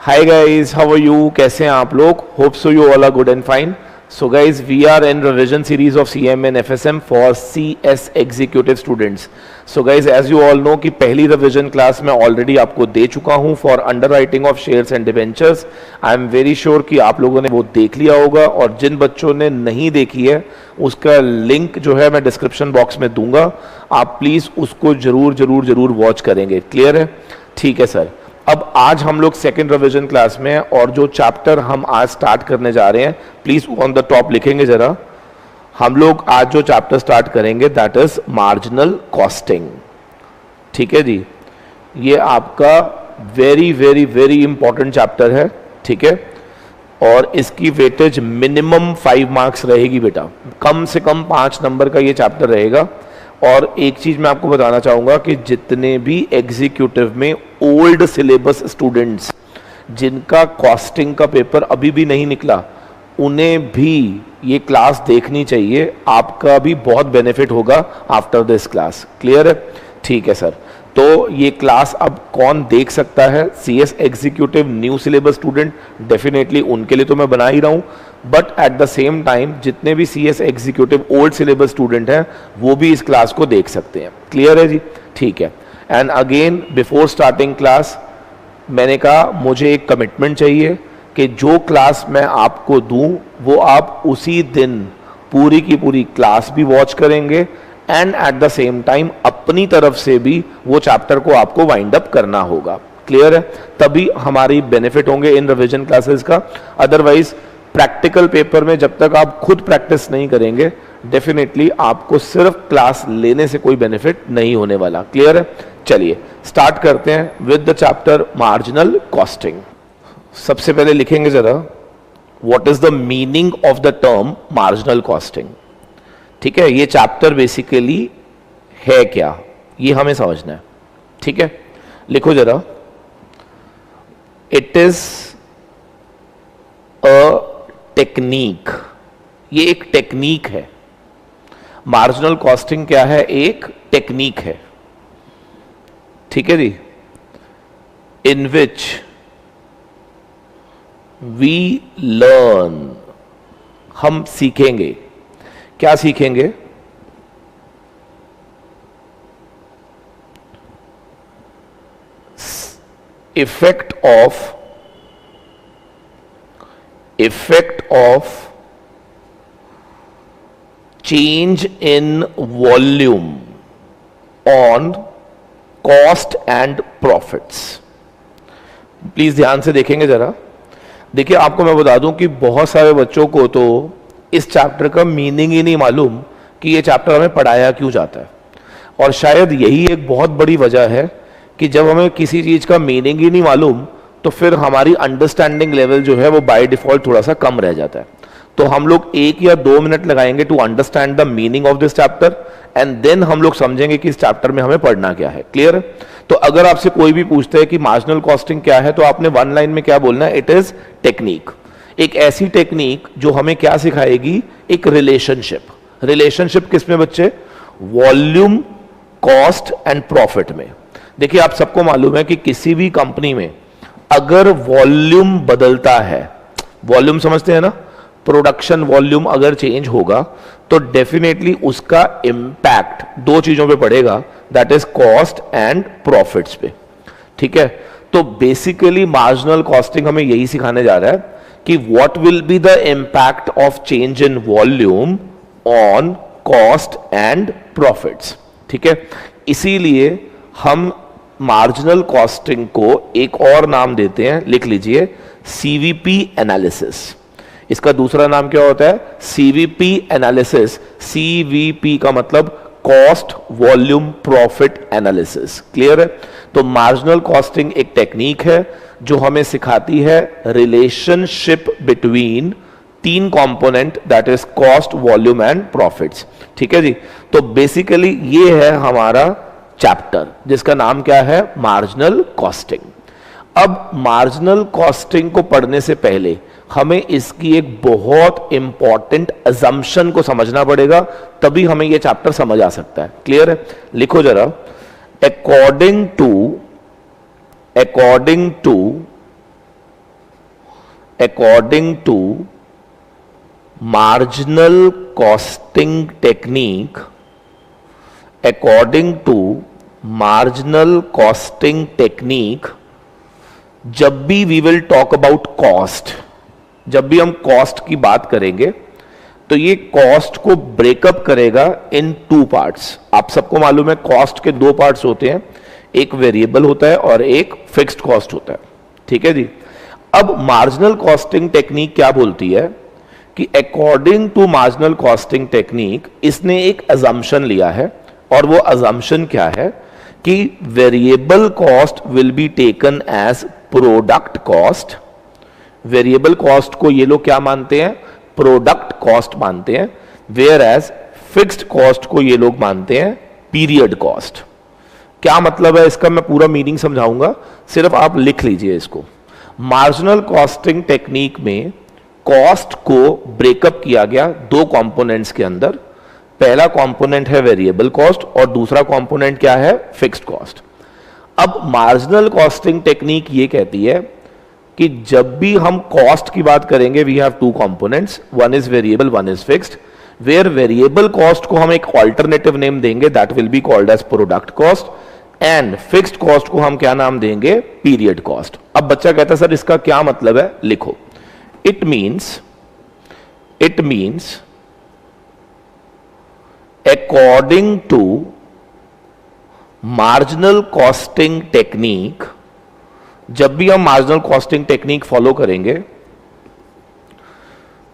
Hi guys, how are you? कैसे हैं आप लोग? Hope so you all are good and fine. So guys, we are in revision series of CM and FSM for CS executive students. So guys, as you all know कि पहली revision class मैं already आपको दे चुका हूं for underwriting of shares and debentures. I am very sure कि आप लोगों ने वो देख लिया होगा, और जिन बच्चों ने नहीं देखी है उसका लिंक जो है मैं डिस्क्रिप्शन बॉक्स में दूंगा. आप प्लीज उसको जरूर जरूर जरूर वॉच करेंगे. क्लियर है? ठीक है सर. अब आज हम लोग सेकेंड रिवीजन क्लास में हैं, और जो चैप्टर हम आज स्टार्ट करने जा रहे हैं, प्लीज ऑन द टॉप लिखेंगे जरा. हम लोग आज जो चैप्टर स्टार्ट करेंगे दैट इज मार्जिनल कॉस्टिंग. ठीक है जी, ये आपका very very very important chapter है. ठीक है, और इसकी वेटेज मिनिमम 5 मार्क्स रहेगी बेटा, कम से कम 5 नंबर का ये चैप्टर रहेगा. और एक चीज मैं आपको बताना चाहूंगा कि जितने भी एग्जीक्यूटिव में ओल्ड सिलेबस स्टूडेंट्स जिनका कॉस्टिंग का पेपर अभी भी नहीं निकला, उन्हें भी ये क्लास देखनी चाहिए. आपका भी बहुत बेनिफिट होगा आफ्टर दिस क्लास. क्लियर है? ठीक है सर. तो ये क्लास अब कौन देख सकता है? CS executive new syllabus student, definitely उनके लिए तो मैं बना ही रहा हूं, but at the same time जितने भी CS executive old syllabus student हैं वो भी इस क्लास को देख सकते हैं. क्लियर है जी? ठीक है. And again before starting class मैंने कहा मुझे एक कमिटमेंट चाहिए कि जो क्लास मैं आपको दूं वो आप उसी दिन पूरी की पूरी क्लास भी वॉच करेंगे, and at the same time अपनी तरफ से भी वो चैप्टर को आपको वाइंड अप करना होगा. क्लियर है? तभी हमारी बेनिफिट होंगे इन रिवीजन क्लासेस का. अदरवाइज प्रैक्टिकल पेपर में जब तक आप खुद प्रैक्टिस नहीं करेंगे, डेफिनेटली आपको सिर्फ क्लास लेने से कोई बेनिफिट नहीं होने वाला. क्लियर है? चलिए स्टार्ट करते हैं with the chapter marginal costing. सबसे पहले लिखेंगे जरा, what is the meaning of the term marginal costing. ठीक है, ये चैप्टर बेसिकली है क्या, ये हमें समझना है. ठीक है, लिखो जरा. It is a technique. ये एक टेक्निक है. मार्जिनल कॉस्टिंग क्या है? एक टेक्निक है. ठीक है जी. इन विच वी लर्न, हम सीखेंगे. क्या सीखेंगे? Effect of change in volume on cost and profits. Please ध्यान से देखेंगे जरा. देखिए, आपको मैं बता दूं कि बहुत सारे बच्चों को तो इस चैप्टर का मीनिंग ही नहीं मालूम कि ये चैप्टर हमें पढ़ाया क्यों जाता है. और शायद यही एक बहुत बड़ी वजह है कि जब हमें किसी चीज का मीनिंग ही नहीं मालूम तो फिर हमारी अंडरस्टैंडिंग लेवल जो है वो बाय डिफॉल्ट थोड़ा सा कम रह जाता है. तो हम लोग 1 या 2 मिनट लगाएंगे to understand the meaning of this chapter, and then हम लोग समझेंगे कि इस चैप्टर में हमें पढ़ना क्या है. क्लियर? तो अगर आपसे कोई भी पूछता है कि मार्जिनल कॉस्टिंग क्या है, तो आपने 1 लाइन में क्या बोलना है? It is technique. एक ऐसी टेक्निक जो हमें क्या सिखाएगी? एक रिलेशनशिप. रिलेशनशिप किसमें बच्चे? वॉल्यूम, कॉस्ट एंड प्रॉफिट में. देखिए, आप सबको मालूम है कि किसी भी कंपनी में अगर वॉल्यूम बदलता है, वॉल्यूम समझते हैं ना, प्रोडक्शन वॉल्यूम अगर चेंज होगा तो डेफिनेटली उसका इंपैक्ट 2 चीजों पे पड़ेगा, that is cost and profits पे. ठीक है, तो बेसिकली मार्जिनल कॉस्टिंग हमें यही सिखाने जा रहा है कि what will be the impact of change in volume on cost and profits. ठीक है, इसीलिए हम मार्जिनल कॉस्टिंग को एक और नाम देते हैं, लिख लीजिए, CVP एनालिसिस. इसका दूसरा नाम क्या होता है? CVP analysis. CVP का मतलब cost volume profit analysis. Clear है? तो मार्जिनल कॉस्टिंग एक टेक्निक है जो हमें सिखाती है relationship between 3 component, that is cost, volume and profits. ठीक है जी. तो बेसिकली ये है हमारा चैप्टर जिसका नाम क्या है? Marginal costing. अब मार्जिनल कॉस्टिंग को पढ़ने से पहले हमें इसकी एक बहुत इंपॉर्टेंट अजम्पशन को समझना पड़ेगा, तभी हमें यह चैप्टर समझ आ सकता है. क्लियर है? लिखो जरा. According to according to marginal costing technique, according to marginal costing technique, जब भी we will talk about cost, जब भी हम कॉस्ट की बात करेंगे तो ये कॉस्ट को ब्रेकअप करेगा इन टू पार्ट्स। आप सबको मालूम है कॉस्ट के दो पार्ट्स होते हैं, एक वेरिएबल होता है और एक फिक्स्ड कॉस्ट होता है, ठीक है जी। अब मार्जिनल कॉस्टिंग टेक्निक क्या बोलती है कि according to marginal costing technique इसने एक अजम्पशन लिया है, और वो अजम्पशन क्या है कि variable cost will be taken as product cost. Variable cost को ये लोग क्या मानते हैं, प्रोडक्ट कॉस्ट मानते हैं, वेयर एज फिक्स्ड कॉस्ट को ये लोग मानते हैं पीरियड कॉस्ट। क्या मतलब है इसका, मैं पूरा मीनिंग समझाऊंगा, सिर्फ आप लिख लीजिए इसको। मार्जिनल कॉस्टिंग टेक्निक में कॉस्ट को ब्रेकअप किया गया दो कंपोनेंट्स के अंदर। पहला कंपोनेंट है वेरिएबल कॉस्ट और दूसरा कंपोनेंट क्या है, फिक्स्ड कॉस्ट। अब मार्जिनल कॉस्टिंग टेक्निक ये कहती है कि जब भी हम कॉस्ट की बात करेंगे we have two components, one is variable one is fixed, where variable cost को हम एक ऑल्टरनेटिव नेम देंगे that will be called as product cost, and fixed cost को हम क्या नाम देंगे, पीरियड कॉस्ट। अब बच्चा कहता है सर इसका क्या मतलब है, लिखो। It means according to marginal costing technique, जब भी हम मार्जिनल कॉस्टिंग टेक्निक फॉलो करेंगे,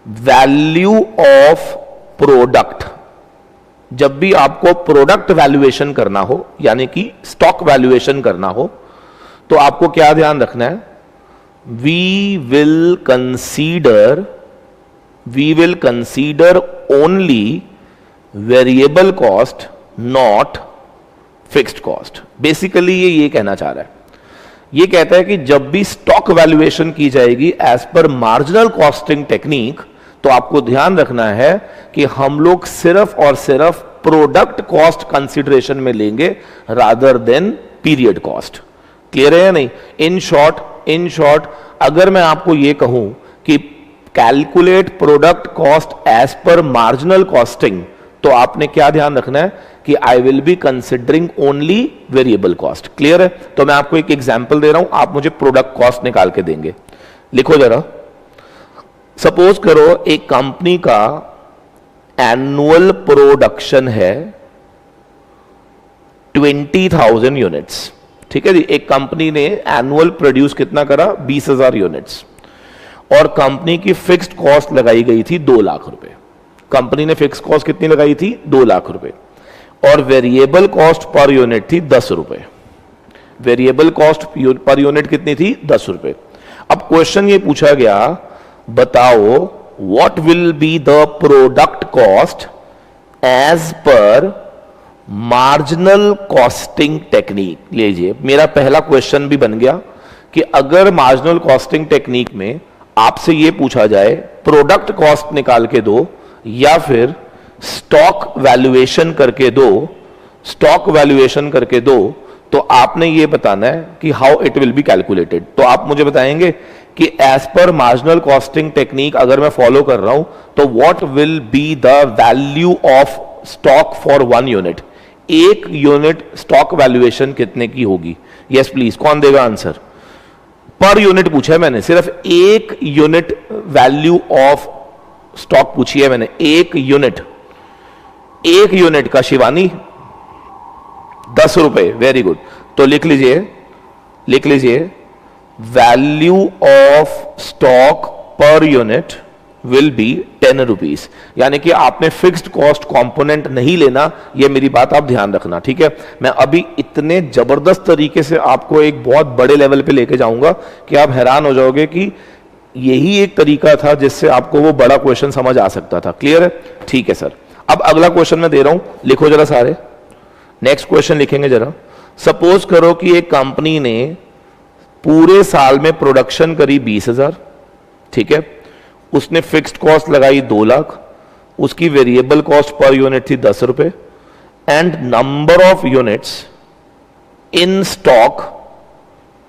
वैल्यू ऑफ प्रोडक्ट, जब भी आपको प्रोडक्ट वैल्यूएशन करना हो यानी कि स्टॉक वैल्यूएशन करना हो, तो आपको क्या ध्यान रखना है, we will consider only variable cost not fixed cost. Basically ये कहना चाह रहा है, ये कहता है कि जब भी स्टॉक वैल्यूएशन की जाएगी as per marginal costing technique, तो आपको ध्यान रखना है कि हम लोग सिर्फ और सिर्फ प्रोडक्ट कॉस्ट कंसीडरेशन में लेंगे rather than period cost. Clear है या नहीं? इन शॉर्ट अगर मैं आपको यह कहूं कि calculate product cost as per marginal costing, तो आपने क्या ध्यान रखना है कि I will be considering only variable cost. Clear है? तो मैं आपको एक एग्जांपल दे रहा हूं, आप मुझे प्रोडक्ट कॉस्ट निकाल के देंगे। लिखो जरा, सपोज करो एक कंपनी का एनुअल प्रोडक्शन है 20,000 यूनिट्स, ठीक है जी। एक कंपनी ने एनुअल प्रोड्यूस कितना करा, 20,000 यूनिट्स, और कंपनी की फिक्स्ड कॉस्ट लगाई गई थी 2 लाख रुपए। कंपनी ने फिक्स्ड कॉस्ट कितनी लगाई थी, 2 लाख रुपए, और वेरिएबल कॉस्ट पर यूनिट थी 10 रुपए। वेरिएबल कॉस्ट पर यूनिट कितनी थी, 10 रुपए। अब क्वेश्चन ये पूछा गया, बताओ what will be the product cost as per marginal costing technique. लीजिए, मेरा पहला क्वेश्चन भी बन गया कि अगर मार्जिनल कॉस्टिंग टेक्निक में आपसे यह पूछा जाए प्रोडक्ट कॉस्ट निकाल के दो या फिर स्टॉक वैल्यूएशन करके दो, तो आपने ये बताना है कि how it will be calculated. तो आप मुझे बताएंगे कि as per marginal costing technique अगर मैं फॉलो कर रहा हूं तो what will be the value of stock for 1 unit. 1 unit stock valuation कितने की होगी? यस प्लीज, कौन देगा आंसर? पर यूनिट पूछा है मैंने, सिर्फ 1 यूनिट वैल्यू ऑफ स्टॉक पूछी है मैंने। 1 यूनिट का शिवानी 10 रुपए। वेरी गुड, तो लिख लीजिए value of stock per unit will be 10 rupees. यानी कि आपने फिक्स्ड कॉस्ट कंपोनेंट नहीं लेना, यह मेरी बात आप ध्यान रखना, ठीक है। मैं अभी इतने जबरदस्त तरीके से आपको एक बहुत बड़े लेवल पे लेके जाऊंगा कि आप हैरान हो जाओगे कि यही एक तरीका था जिससे आपको वो बड़ा क्वेश्चन समझ आ सकता था। क्लियर है? ठीक है सर। अब अगला क्वेश्चन मैं दे रहा हूं, लिखो जरा सारे। नेक्स्ट क्वेश्चन लिखेंगे जरा। सपोज करो कि एक कंपनी ने पूरे साल में प्रोडक्शन करी 20,000, ठीक है। उसने फिक्स्ड कॉस्ट लगाई 2 लाख, उसकी वेरिएबल कॉस्ट पर यूनिट थी 10 रुपए, and number of units in stock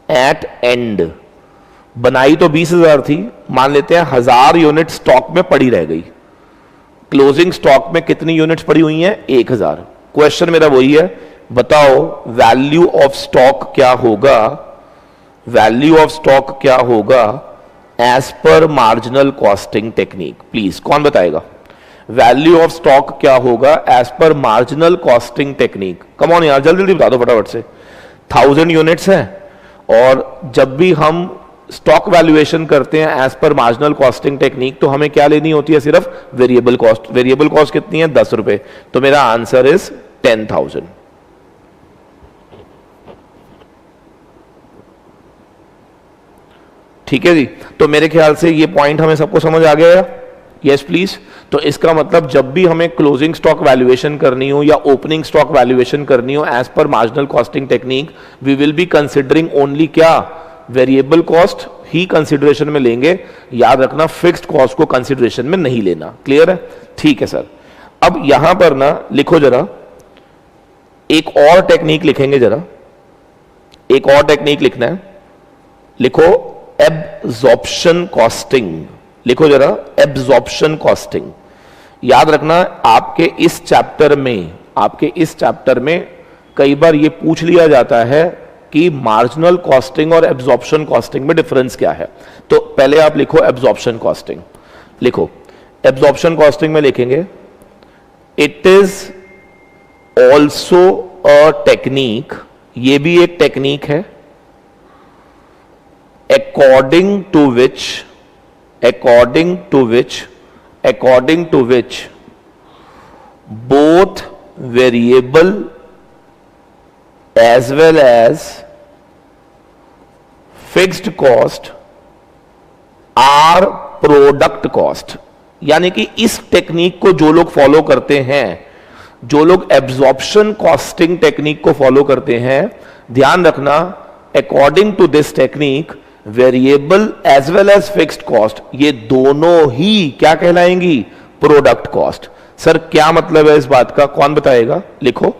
at and बनाई तो 20,000 थी, मान लेते हैं 1000 यूनिट स्टॉक में पड़ी रह गई। क्लोजिंग स्टॉक में कितनी यूनिट्स पड़ी हुई हैं? 1000। क्वेश्चन मेरा वही है, बताओ वैल्यू ऑफ स्टॉक क्या होगा, वैल्यू ऑफ स्टॉक क्या होगा as per marginal costing technique. Please कौन बताएगा वैल्यू ऑफ स्टॉक क्या होगा as per marginal costing technique? Come on यार, जल्दी जल्दी बता दो फटाफट से। 1000 यूनिट्स हैं और जब भी हम स्टॉक वैल्यूएशन करते हैं as per marginal costing technique तो हमें क्या लेनी होती है? सिर्फ वेरिएबल कॉस्ट। वेरिएबल कॉस्ट कितनी है? 10 रुपए। तो मेरा आंसर इज 10,000। ठीक है जी, तो मेरे ख्याल से ये पॉइंट हमें सबको समझ आ गया। Yes please. तो इसका मतलब जब भी हमें क्लोजिंग स्टॉक वैल्यूएशन करनी हो या ओपनिंग स्टॉक वैल्यूएशन करनी हो as per marginal costing technique, we will be considering only क्या? वेरिएबल कॉस्ट ही कंसिडरेशन में लेंगे। याद रखना फिक्स्ड कॉस्ट को कंसिडरेशन में नहीं लेना। क्लियर है? ठीक है सर। अब यहां पर ना लिखो जरा, एक और टेक्निक लिखेंगे जरा, एक और टेक्निक लिखना है। लिखो एब्जॉर्प्शन कॉस्टिंग। लिखो जरा एब्जॉर्प्शन कॉस्टिंग। याद रखना आपके इस चैप्टर में कई बार ये पूछ लिया जाता है कि मार्जिनल कॉस्टिंग और एब्जॉर्प्शन कॉस्टिंग में डिफरेंस क्या है। तो पहले आप लिखो एब्जॉर्प्शन कॉस्टिंग। लिखो एब्जॉर्प्शन कॉस्टिंग में लिखेंगे it is also a technique, ये भी एक टेक्निक है, according to which both variable as well as fixed cost are product cost। यानी कि इस टेक्निक को जो लोग फॉलो करते हैं, जो लोग एब्जॉर्प्शन कॉस्टिंग टेक्निक को फॉलो करते हैं, ध्यान रखना according to this technique variable as well as fixed cost ये दोनों ही क्या कहलाएंगी? Product cost. सर क्या मतलब है इस बात का, कौन बताएगा? लिखो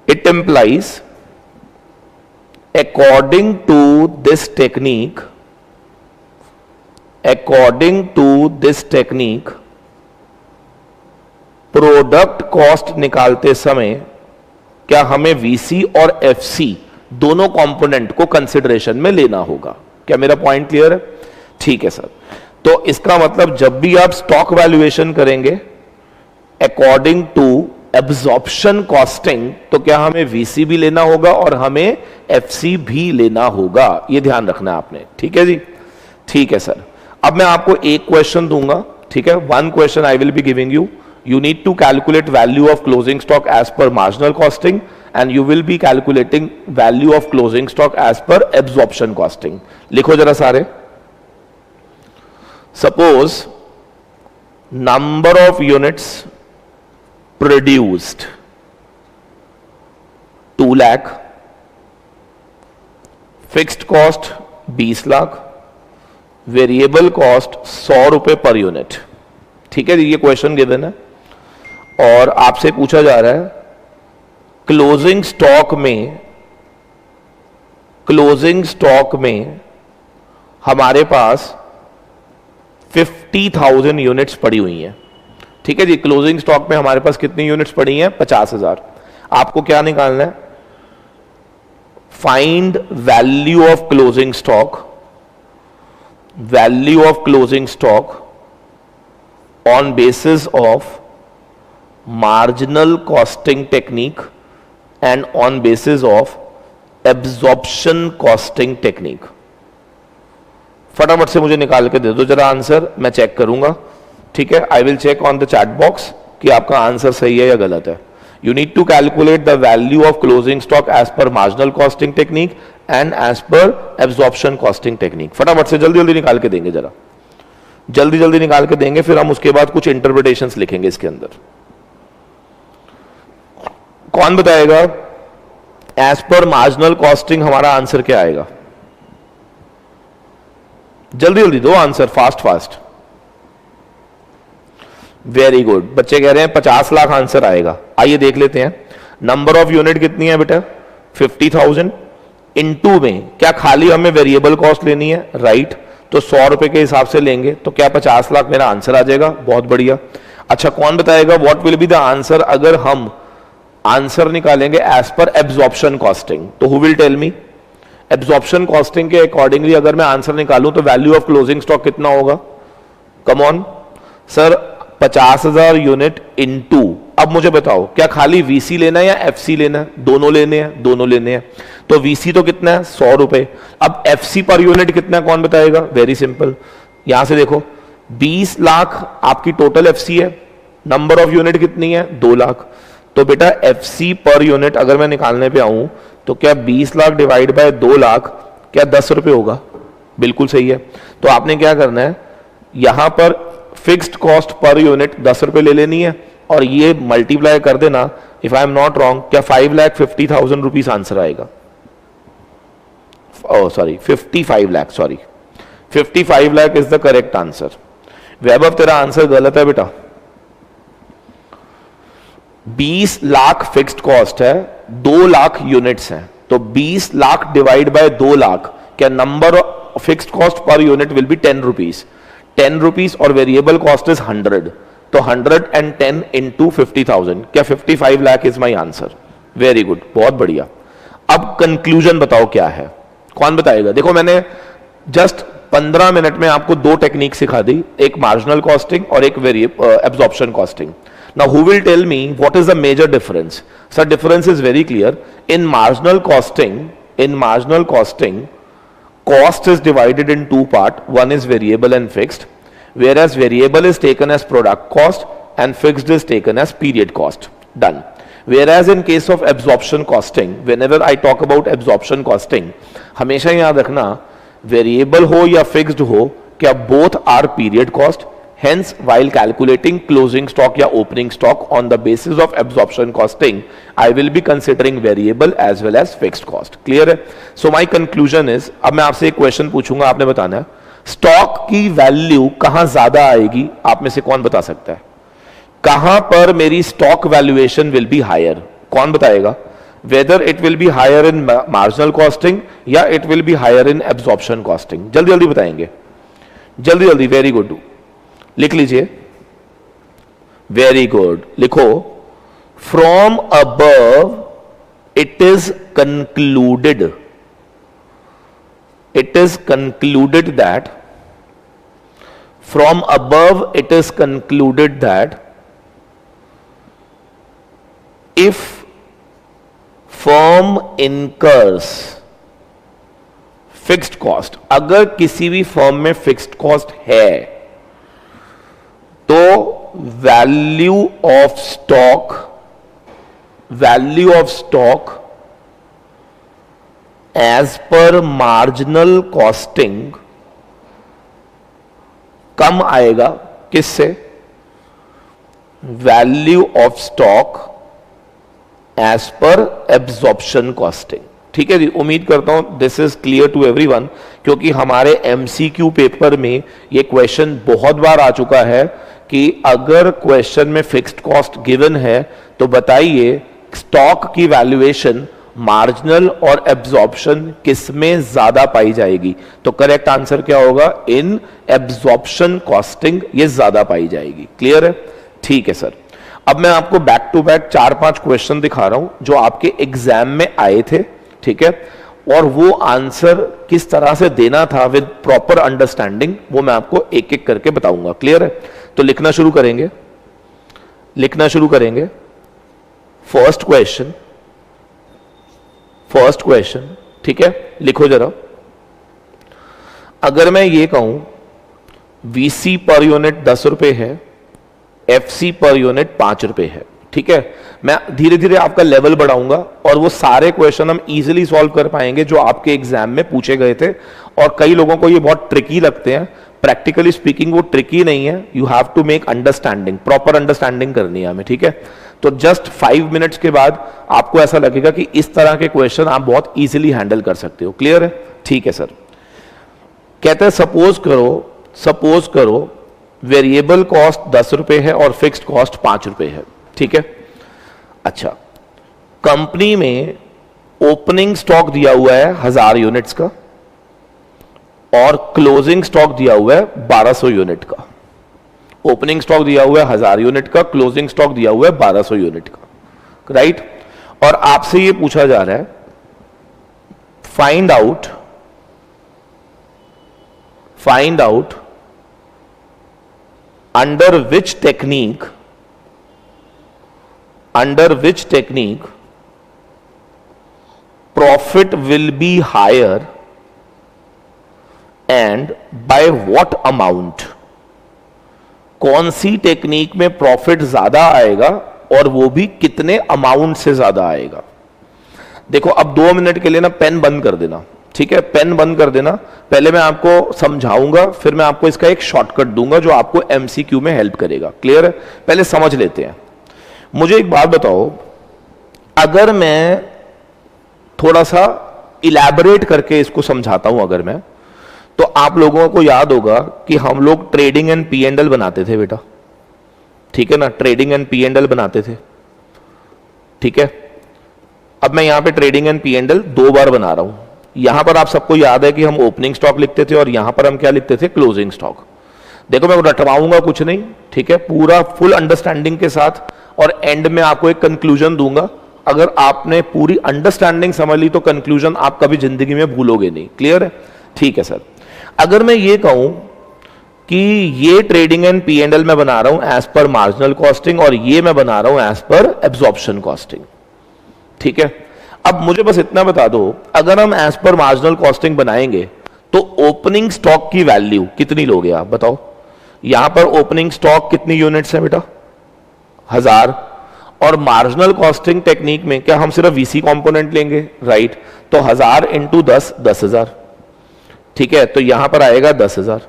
it implies according to this technique product cost निकालते समय क्या हमें वीसी और एफसी दोनों कंपोनेंट को कंसिडरेशन में लेना होगा। क्या मेरा पॉइंट क्लियर है? ठीक है सर। तो इसका मतलब जब भी आप स्टॉक वैल्यूएशन करेंगे अकॉर्डिंग टू एब्जॉर्प्शन कॉस्टिंग तो क्या हमें वीसी भी लेना होगा और हमें एफसी भी लेना होगा। यह ध्यान रखना है आपने। ठीक है जी, ठीक है सर। अब मैं आपको एक क्वेश्चन दूंगा, ठीक है, one question I will be giving you. You need to calculate value of closing stock as per marginal costing and you will be calculating value of closing stock as per absorption costing। लिखो जरा सारे। Suppose number of units produced 2 lakh, fixed cost 20 lakh, variable cost 100 रुपए per unit. ठीक है जी, ये question given है और आपसे पूछा जा रहा है क्लोजिंग स्टॉक में हमारे पास 50,000 यूनिट्स पड़ी हुई हैं। ठीक है जी, क्लोजिंग स्टॉक में हमारे पास कितनी यूनिट्स पड़ी हैं? 50,000। आपको क्या निकालना है? Find value of closing stock on basis of marginal costing technique and on basis of absorption costing technique। फटाफट से मुझे निकाल के दे दो जरा आंसर, मैं चेक करूंगा। ठीक है, I will check on the chat box कि आपका आंसर सही है या गलत है। You need to calculate the value of closing stock as per marginal costing technique and as per absorption costing technique. फटाफट से जल्दी जल्दी निकाल के देंगे जरा, जल्दी जल्दी निकाल के देंगे, फिर हम उसके बाद कुछ इंटरप्रिटेशंस लिखेंगे इसके अंदर। कौन बताएगा एज पर मार्जिनल कॉस्टिंग हमारा आंसर क्या आएगा? जल्दी जल्दी दो आंसर, फास्ट। वेरी गुड, बच्चे कह रहे हैं 50 लाख आंसर आएगा। आइए देख लेते हैं। नंबर ऑफ यूनिट कितनी है बेटा? 50,000। इनटू में क्या खाली हमें वेरिएबल कॉस्ट लेनी है, राइट? तो 100 रुपए के हिसाब से लेंगे तो क्या 50 लाख मेरा आंसर आ जाएगा? बहुत बढ़िया। अच्छा, कौन बताएगा what will be the answer अगर हम आंसर निकालेंगे एज पर एब्जॉर्प्शन कॉस्टिंग? तो who will tell me? Absorption costing के अकॉर्डिंगली अगर मैं आंसर निकालूं तो वैल्यू ऑफ क्लोजिंग स्टॉक कितना होगा? Come on sir, 50,000 unit into, अब मुझे बताओ क्या खाली वीसी लेना है या एफसी लेना है? दोनों लेने हैं, दोनों लेने हैं। तो वीसी तो कितना है? 100 रुपए। अब एफसी पर यूनिट कितना है, कौन बताएगा? वेरी सिंपल, यहां से देखो 20 लाख आपकी टोटल एफसी है, नंबर ऑफ यूनिट कितनी है? 2 लाख। तो बेटा एफसी पर यूनिट अगर मैं निकालने पे आऊं तो क्या 20 लाख डिवाइड बाय 2 लाख क्या 10 रुपए होगा? बिल्कुल सही है। तो आपने क्या करना है, यहां पर फिक्स्ड कॉस्ट पर यूनिट 10 रुपए ले लेनी है और ये मल्टीप्लाई कर देना। If I am not wrong, क्या 5,50,000 रुपीज आंसर आएगा? Sorry 55 lakh, sorry 55 lakh is the correct answer. Vaibhav तेरा आंसर गलत है बेटा। 20 लाख फिक्स्ड कॉस्ट है, 2 लाख यूनिट्स हैं, तो 20 लाख डिवाइड बाय 2 लाख, क्या number of fixed cost per unit will be 10 rupees. 10 rupees और वेरिएबल कॉस्ट इज 100, तो 110 इंटू 50,000, क्या 55 lakh is my answer. Very good, बहुत बढ़िया। अब कंक्लूजन बताओ क्या है, कौन बताएगा? देखो मैंने जस्ट 15 मिनट में आपको 2 टेक्निक सिखा दी, एक मार्जिनल कॉस्टिंग और एक absorption costing. Now who will tell me what is the major difference? Sir, difference is very clear. In marginal costing, cost is divided in 2 parts. One is variable and fixed, whereas variable is taken as product cost and fixed is taken as period cost. Done. Whereas in case of absorption costing, whenever I talk about absorption costing, हमेशा याद रखना variable हो या fixed हो, क्या both are period cost. Hence, while calculating closing stock या opening stock on the basis of absorption costing, I will be considering variable as well as fixed cost. Clear है? So my conclusion is, अब मैं आपसे एक question पूछूंगा, आपने बताना है स्टॉक की वैल्यू कहां ज्यादा आएगी। आप में से कौन बता सकता है कहां पर मेरी stock valuation will be higher? कौन बताएगा? Whether it will be higher in marginal costing या it will be higher in absorption costing? जल्दी जल्दी बताएंगे, जल्दी जल्दी। वेरी गुड, लिख लीजिए। वेरी गुड, लिखो from above it is concluded, it is concluded that from above it is concluded that if firm incurs fixed cost, अगर किसी भी फर्म में फिक्स्ड कॉस्ट है तो value of stock as per marginal costing कम आएगा। किससे? Value of stock as per absorption costing. ठीक है जी, उम्मीद करता हूं this is clear to everyone, क्योंकि हमारे एमसीक्यू पेपर में ये क्वेश्चन बहुत बार आ चुका है कि अगर क्वेश्चन में फिक्स्ड कॉस्ट गिवन है तो बताइए स्टॉक की वैल्यूएशन मार्जिनल और एब्जॉर्प्शन किसमें ज्यादा पाई जाएगी? तो करेक्ट आंसर क्या होगा? इन एब्जॉर्प्शन कॉस्टिंग ये ज्यादा पाई जाएगी। क्लियर है? ठीक है सर। अब मैं आपको बैक टू बैक 4-5 क्वेश्चन दिखा रहा हूं जो आपके एग्जाम में आए थे। ठीक है, और वो आंसर किस तरह से देना था विद प्रॉपर अंडरस्टैंडिंग वो मैं आपको एक एक करके बताऊंगा। क्लियर है? तो लिखना शुरू करेंगे। फर्स्ट क्वेश्चन, ठीक है, लिखो जरा। अगर मैं ये कहूं वीसी पर यूनिट 10 रुपए है, एफसी पर यूनिट 5 रुपए है। ठीक है, मैं धीरे धीरे आपका लेवल बढ़ाऊंगा और वो सारे क्वेश्चन हम इजीली सॉल्व कर पाएंगे जो आपके एग्जाम में पूछे गए थे। और कई लोगों को ये बहुत ट्रिकी लगते हैं, प्रैक्टिकली स्पीकिंग वो ट्रिकी नहीं है। You have to make understanding, proper understanding करनी है हमें। ठीक है, तो जस्ट 5 मिनट्स के बाद आपको ऐसा लगेगा कि इस तरह के क्वेश्चन आप बहुत इजीली हैंडल कर सकते हो। क्लियर है? ठीक है सर। कहते हैं सपोज करो वेरिएबल कॉस्ट 10 रुपए है और फिक्स्ड कॉस्ट 5 रुपए है। ठीक है, अच्छा, कंपनी में ओपनिंग स्टॉक दिया हुआ है 1000 यूनिट्स का और क्लोजिंग स्टॉक दिया हुआ है 1200 यूनिट का। ओपनिंग स्टॉक दिया हुआ है 1000 यूनिट का, क्लोजिंग स्टॉक दिया हुआ है 1200 यूनिट का, राइट। और आपसे ये पूछा जा रहा है find out under which technique profit will be higher and by what amount. कौन सी टेक्निक में प्रॉफिट ज्यादा आएगा और वो भी कितने अमाउंट से ज्यादा आएगा। देखो अब 2 मिनट के लिए ना पेन बंद कर देना, ठीक है, पेन बंद कर देना। पहले मैं आपको समझाऊंगा, फिर मैं आपको इसका एक शॉर्टकट दूंगा जो आपको एमसीक्यू में हेल्प करेगा। क्लियर है? पहले समझ लेते हैं। मुझे एक बात बताओ, अगर मैं थोड़ा सा इलैबोरेट करके इसको समझाता हूं अगर मैं, तो आप लोगों को याद होगा कि हम लोग ट्रेडिंग एंड पी&एल बनाते थे बेटा, ठीक है ना, ट्रेडिंग एंड पी&एल बनाते थे, ठीक है। अब मैं यहां पे ट्रेडिंग एंड पी&एल 2 बार बना रहा हूं। यहां पर आप सबको याद है कि हम ओपनिंग स्टॉक लिखते थे और यहां पर हम क्या लिखते थे, क्लोजिंग स्टॉक। देखो मैं रटवाऊंगा कुछ नहीं, ठीक है, पूरा फुल अंडरस्टैंडिंग के साथ, और एंड में आपको एक कंक्लूजन दूंगा। अगर आपने पूरी अंडरस्टैंडिंग समझ ली तो कंक्लूजन आप कभी जिंदगी में भूलोगे नहीं। क्लियर है? ठीक है सर। अगर मैं ये कहूं कि ये ट्रेडिंग एंड पी&एल मैं बना रहा हूं एज पर मार्जिनल कॉस्टिंग और ये मैं बना रहा हूं एज पर एब्जॉर्प्शन कॉस्टिंग, ठीक है। अब मुझे बस इतना बता दो, अगर हम एज पर मार्जिनल कॉस्टिंग बनाएंगे तो ओपनिंग स्टॉक की वैल्यू कितनी लोगे आप बताओ। यहां पर ओपनिंग स्टॉक कितनी यूनिट्स है बेटा, 1000। और मार्जिनल कॉस्टिंग टेक्निक में क्या हम सिर्फ वीसी कंपोनेंट लेंगे, राइट। तो 1000 इंटू 10, 10,000, ठीक है। तो यहां पर आएगा 10,000।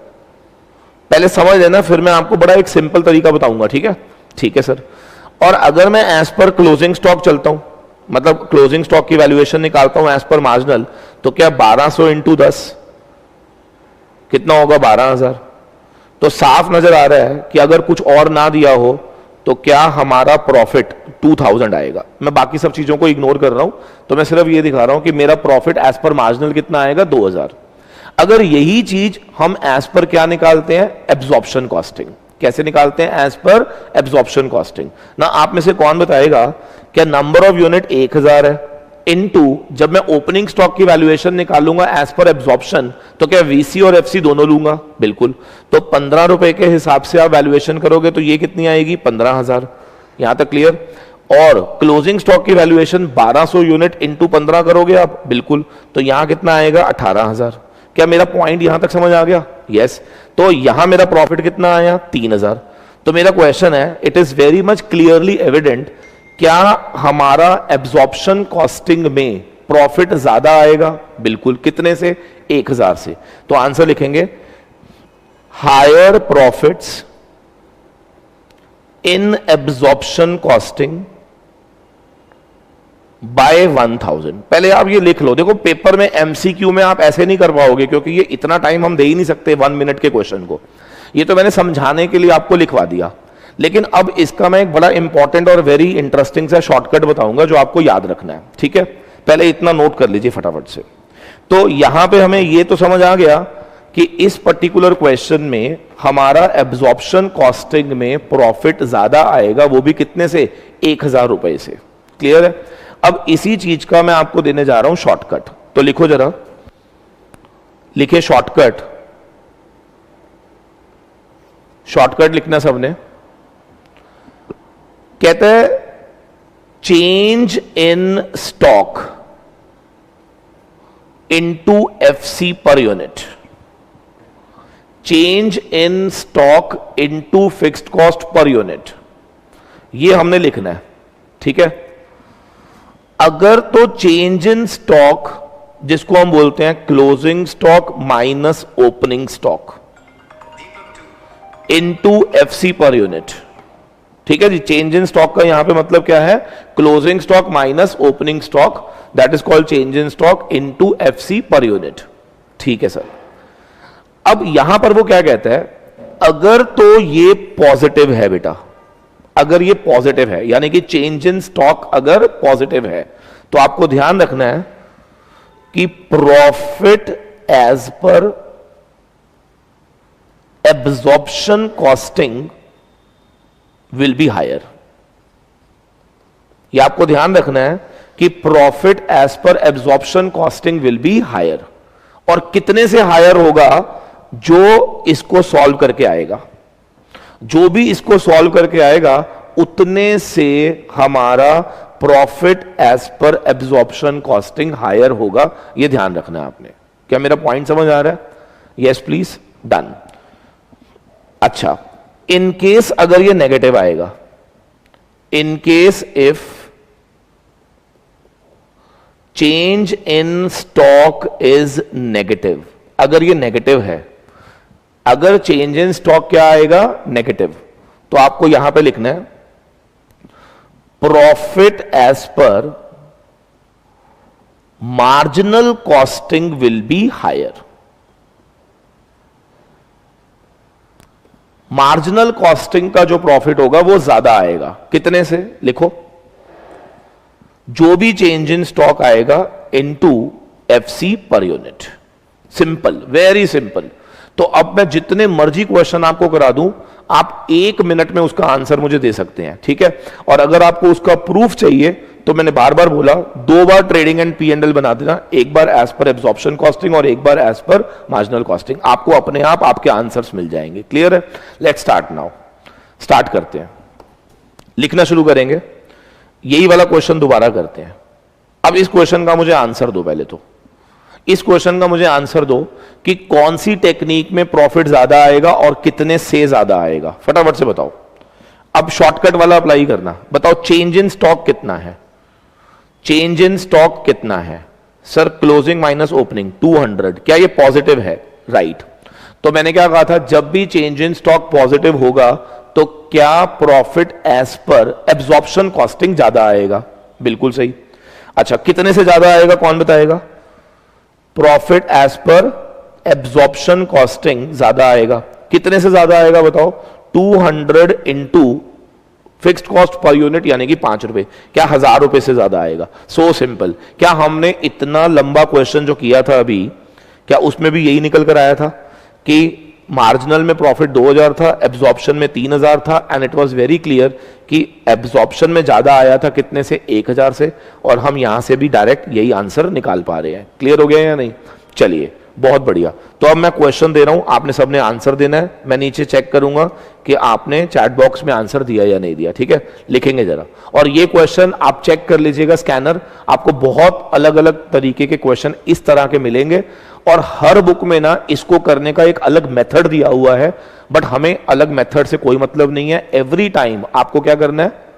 पहले समझ लेना, फिर मैं आपको बड़ा एक सिंपल तरीका बताऊंगा, ठीक है। ठीक है सर। और अगर मैं एज पर क्लोजिंग स्टॉक चलता हूं, मतलब क्लोजिंग स्टॉक की वैल्यूएशन निकालता हूं एज पर मार्जिनल, तो क्या 1200 इंटू 10 कितना होगा, 12,000। तो साफ नजर आ रहा है कि अगर कुछ और ना दिया हो तो क्या हमारा प्रॉफिट 2000 आएगा। मैं बाकी सब चीजों को इग्नोर कर रहा हूं, तो मैं सिर्फ ये दिखा रहा हूं कि मेरा प्रॉफिट एज पर मार्जिनल कितना आएगा, 2000। अगर यही चीज हम एज पर क्या निकालते हैं, एब्जॉर्प्शन कॉस्टिंग। कैसे निकालते हैं, एज पर एब्जॉर्प्शन कॉस्टिंग ना। आप में से कौन बताएगा क्या नंबर ऑफ यूनिट 1000 है, इनटू जब मैं ओपनिंग स्टॉक की वैल्यूएशन निकालूंगा एज पर एब्जॉर्प्शन, तो क्या वीसी और एफसी दोनों लूंगा, बिल्कुल। तो 15 रुपए के हिसाब से आप वैल्यूएशन करोगे तो ये कितनी आएगी, 15,000। यहां तक क्लियर। और क्लोजिंग स्टॉक की वैल्यूएशन 1200 यूनिट इंटू 15 करोगे आप, बिल्कुल। तो यहां कितना आएगा, 18,000। क्या मेरा पॉइंट यहां तक समझ आ गया? यस। तो यहां मेरा प्रॉफिट कितना आया, 3000। तो मेरा क्वेश्चन है, it is very much clearly evident, क्या हमारा एब्जॉर्प्शन कॉस्टिंग में प्रॉफिट ज्यादा आएगा, बिल्कुल। कितने से, 1000 से। तो आंसर लिखेंगे higher profits in absorption costing by 1000। पहले आप ये लिख लो। देखो पेपर में एमसीक्यू में आप ऐसे नहीं कर पाओगे, क्योंकि ये इतना टाइम हम दे ही नहीं सकते 1 मिनट के क्वेश्चन को। ये तो मैंने समझाने के लिए आपको लिखवा दिया, लेकिन अब इसका मैं एक बड़ा इंपॉर्टेंट और वेरी इंटरेस्टिंग सा शॉर्टकट बताऊंगा जो आपको याद रखना है, ठीक है। पहले इतना नोट कर लीजिए फटाफट से। तो यहां पे हमें ये तो समझ आ गया कि इस पर्टिकुलर क्वेश्चन में हमारा एब्जॉर्प्शन कॉस्टिंग में प्रॉफिट ज्यादा आएगा, वो भी कितने से, 1000 रुपए से। क्लियर है? अब इसी चीज का मैं आपको देने जा रहा हूं शॉर्टकट। तो लिखो जरा, लिखे शॉर्टकट। शॉर्टकट लिखना सबने। कहते हैं change in stock into FC per unit, change in stock into fixed cost per unit, ये हमने लिखना है, ठीक है। अगर तो चेंज इन स्टॉक, जिसको हम बोलते हैं closing stock minus opening stock into FC per unit, ठीक है जी। चेंज इन स्टॉक का यहां पे मतलब क्या है, closing stock minus opening stock, that is called change in stock into FC per unit, ठीक है सर। अब यहां पर वो क्या कहता है, अगर तो ये पॉजिटिव है बेटा, अगर ये पॉजिटिव है, यानी कि चेंज इन स्टॉक अगर पॉजिटिव है, तो आपको ध्यान रखना है कि profit as per absorption costing will be higher. यह आपको ध्यान रखना है कि profit as per absorption costing will be higher. और कितने से हायर होगा? जो इसको सॉल्व करके आएगा, जो भी इसको सॉल्व करके आएगा उतने से हमारा profit as per absorption costing higher होगा। यह ध्यान रखना है आपने। क्या मेरा पॉइंट समझ आ रहा है? Yes please, done. अच्छा, इन केस अगर ये नेगेटिव आएगा, in case if change in stock is negative, अगर ये नेगेटिव है, अगर चेंज इन स्टॉक क्या आएगा? नेगेटिव, तो आपको यहां पे लिखना है profit as per marginal costing will be higher. Marginal costing का जो प्रॉफिट होगा वो ज्यादा आएगा। कितने से? लिखो, जो भी चेंज इन स्टॉक आएगा into FC per unit. Simple, very simple. तो अब मैं जितने मर्जी क्वेश्चन आपको करा दूं, आप 1 मिनट में उसका आंसर मुझे दे सकते हैं, ठीक है? और अगर आपको उसका प्रूफ चाहिए तो मैंने बार बार बोला, 2 बार ट्रेडिंग एंड P&L बना देना, एक बार एज पर एब्जॉर्प्शन कॉस्टिंग और एक बार एज पर मार्जिनल कॉस्टिंग। आपको अपने आप आपके आंसर्स मिल जाएंगे। क्लियर है? Let's start now. स्टार्ट करते हैं, लिखना शुरू करेंगे। यही वाला क्वेश्चन दोबारा करते हैं। अब इस क्वेश्चन का मुझे आंसर दो। पहले तो इस क्वेश्चन का मुझे आंसर दो कि कौन सी टेक्निक में प्रॉफिट ज्यादा आएगा और कितने से ज्यादा आएगा। फटाफट से बताओ। अब शॉर्टकट वाला अप्लाई करना। बताओ चेंज इन स्टॉक कितना है? चेंज इन स्टॉक कितना है? Sir closing minus opening 200। क्या ये पॉजिटिव है? राइट। तो मैंने क्या कहा था, जब भी चेंज इन स्टॉक पॉजिटिव होगा तो क्या profit as per absorption costing ज्यादा आएगा? बिल्कुल सही। अच्छा, कितने से ज्यादा आएगा कौन बताएगा? Profit as per absorption costing ज्यादा आएगा। कितने से ज्यादा आएगा बताओ? 200 इंटू फिक्स्ड कॉस्ट पर यूनिट यानी कि 5 रुपए। क्या 1000 रुपए से ज्यादा आएगा? So simple. क्या हमने इतना लंबा क्वेश्चन जो किया था अभी, क्या उसमें भी यही निकल कर आया था कि मार्जिनल में प्रॉफिट 2000 था, एब्जॉर्प्शन में 3000 था, and it was very clear कि एब्जॉर्प्शन में ज्यादा आया था कितने से? 1000 से। और हम यहां से भी डायरेक्ट यही आंसर निकाल पा रहे हैं। क्लियर हो गया या नहीं? चलिए, बहुत बढ़िया। तो अब मैं क्वेश्चन दे रहा हूं, आपने सबने आंसर देना है। मैं नीचे चेक करूंगा कि आपने चैट बॉक्स में आंसर दिया या नहीं दिया, ठीक है? लिखेंगे जरा। और ये क्वेश्चन आप चेक कर लीजिएगा स्कैनर, आपको बहुत अलग अलग तरीके के क्वेश्चन इस तरह के मिलेंगे। और हर बुक में ना इसको करने का एक अलग मेथड दिया हुआ है, बट हमें अलग मेथड से कोई मतलब नहीं है। एवरी टाइम आपको क्या करना है?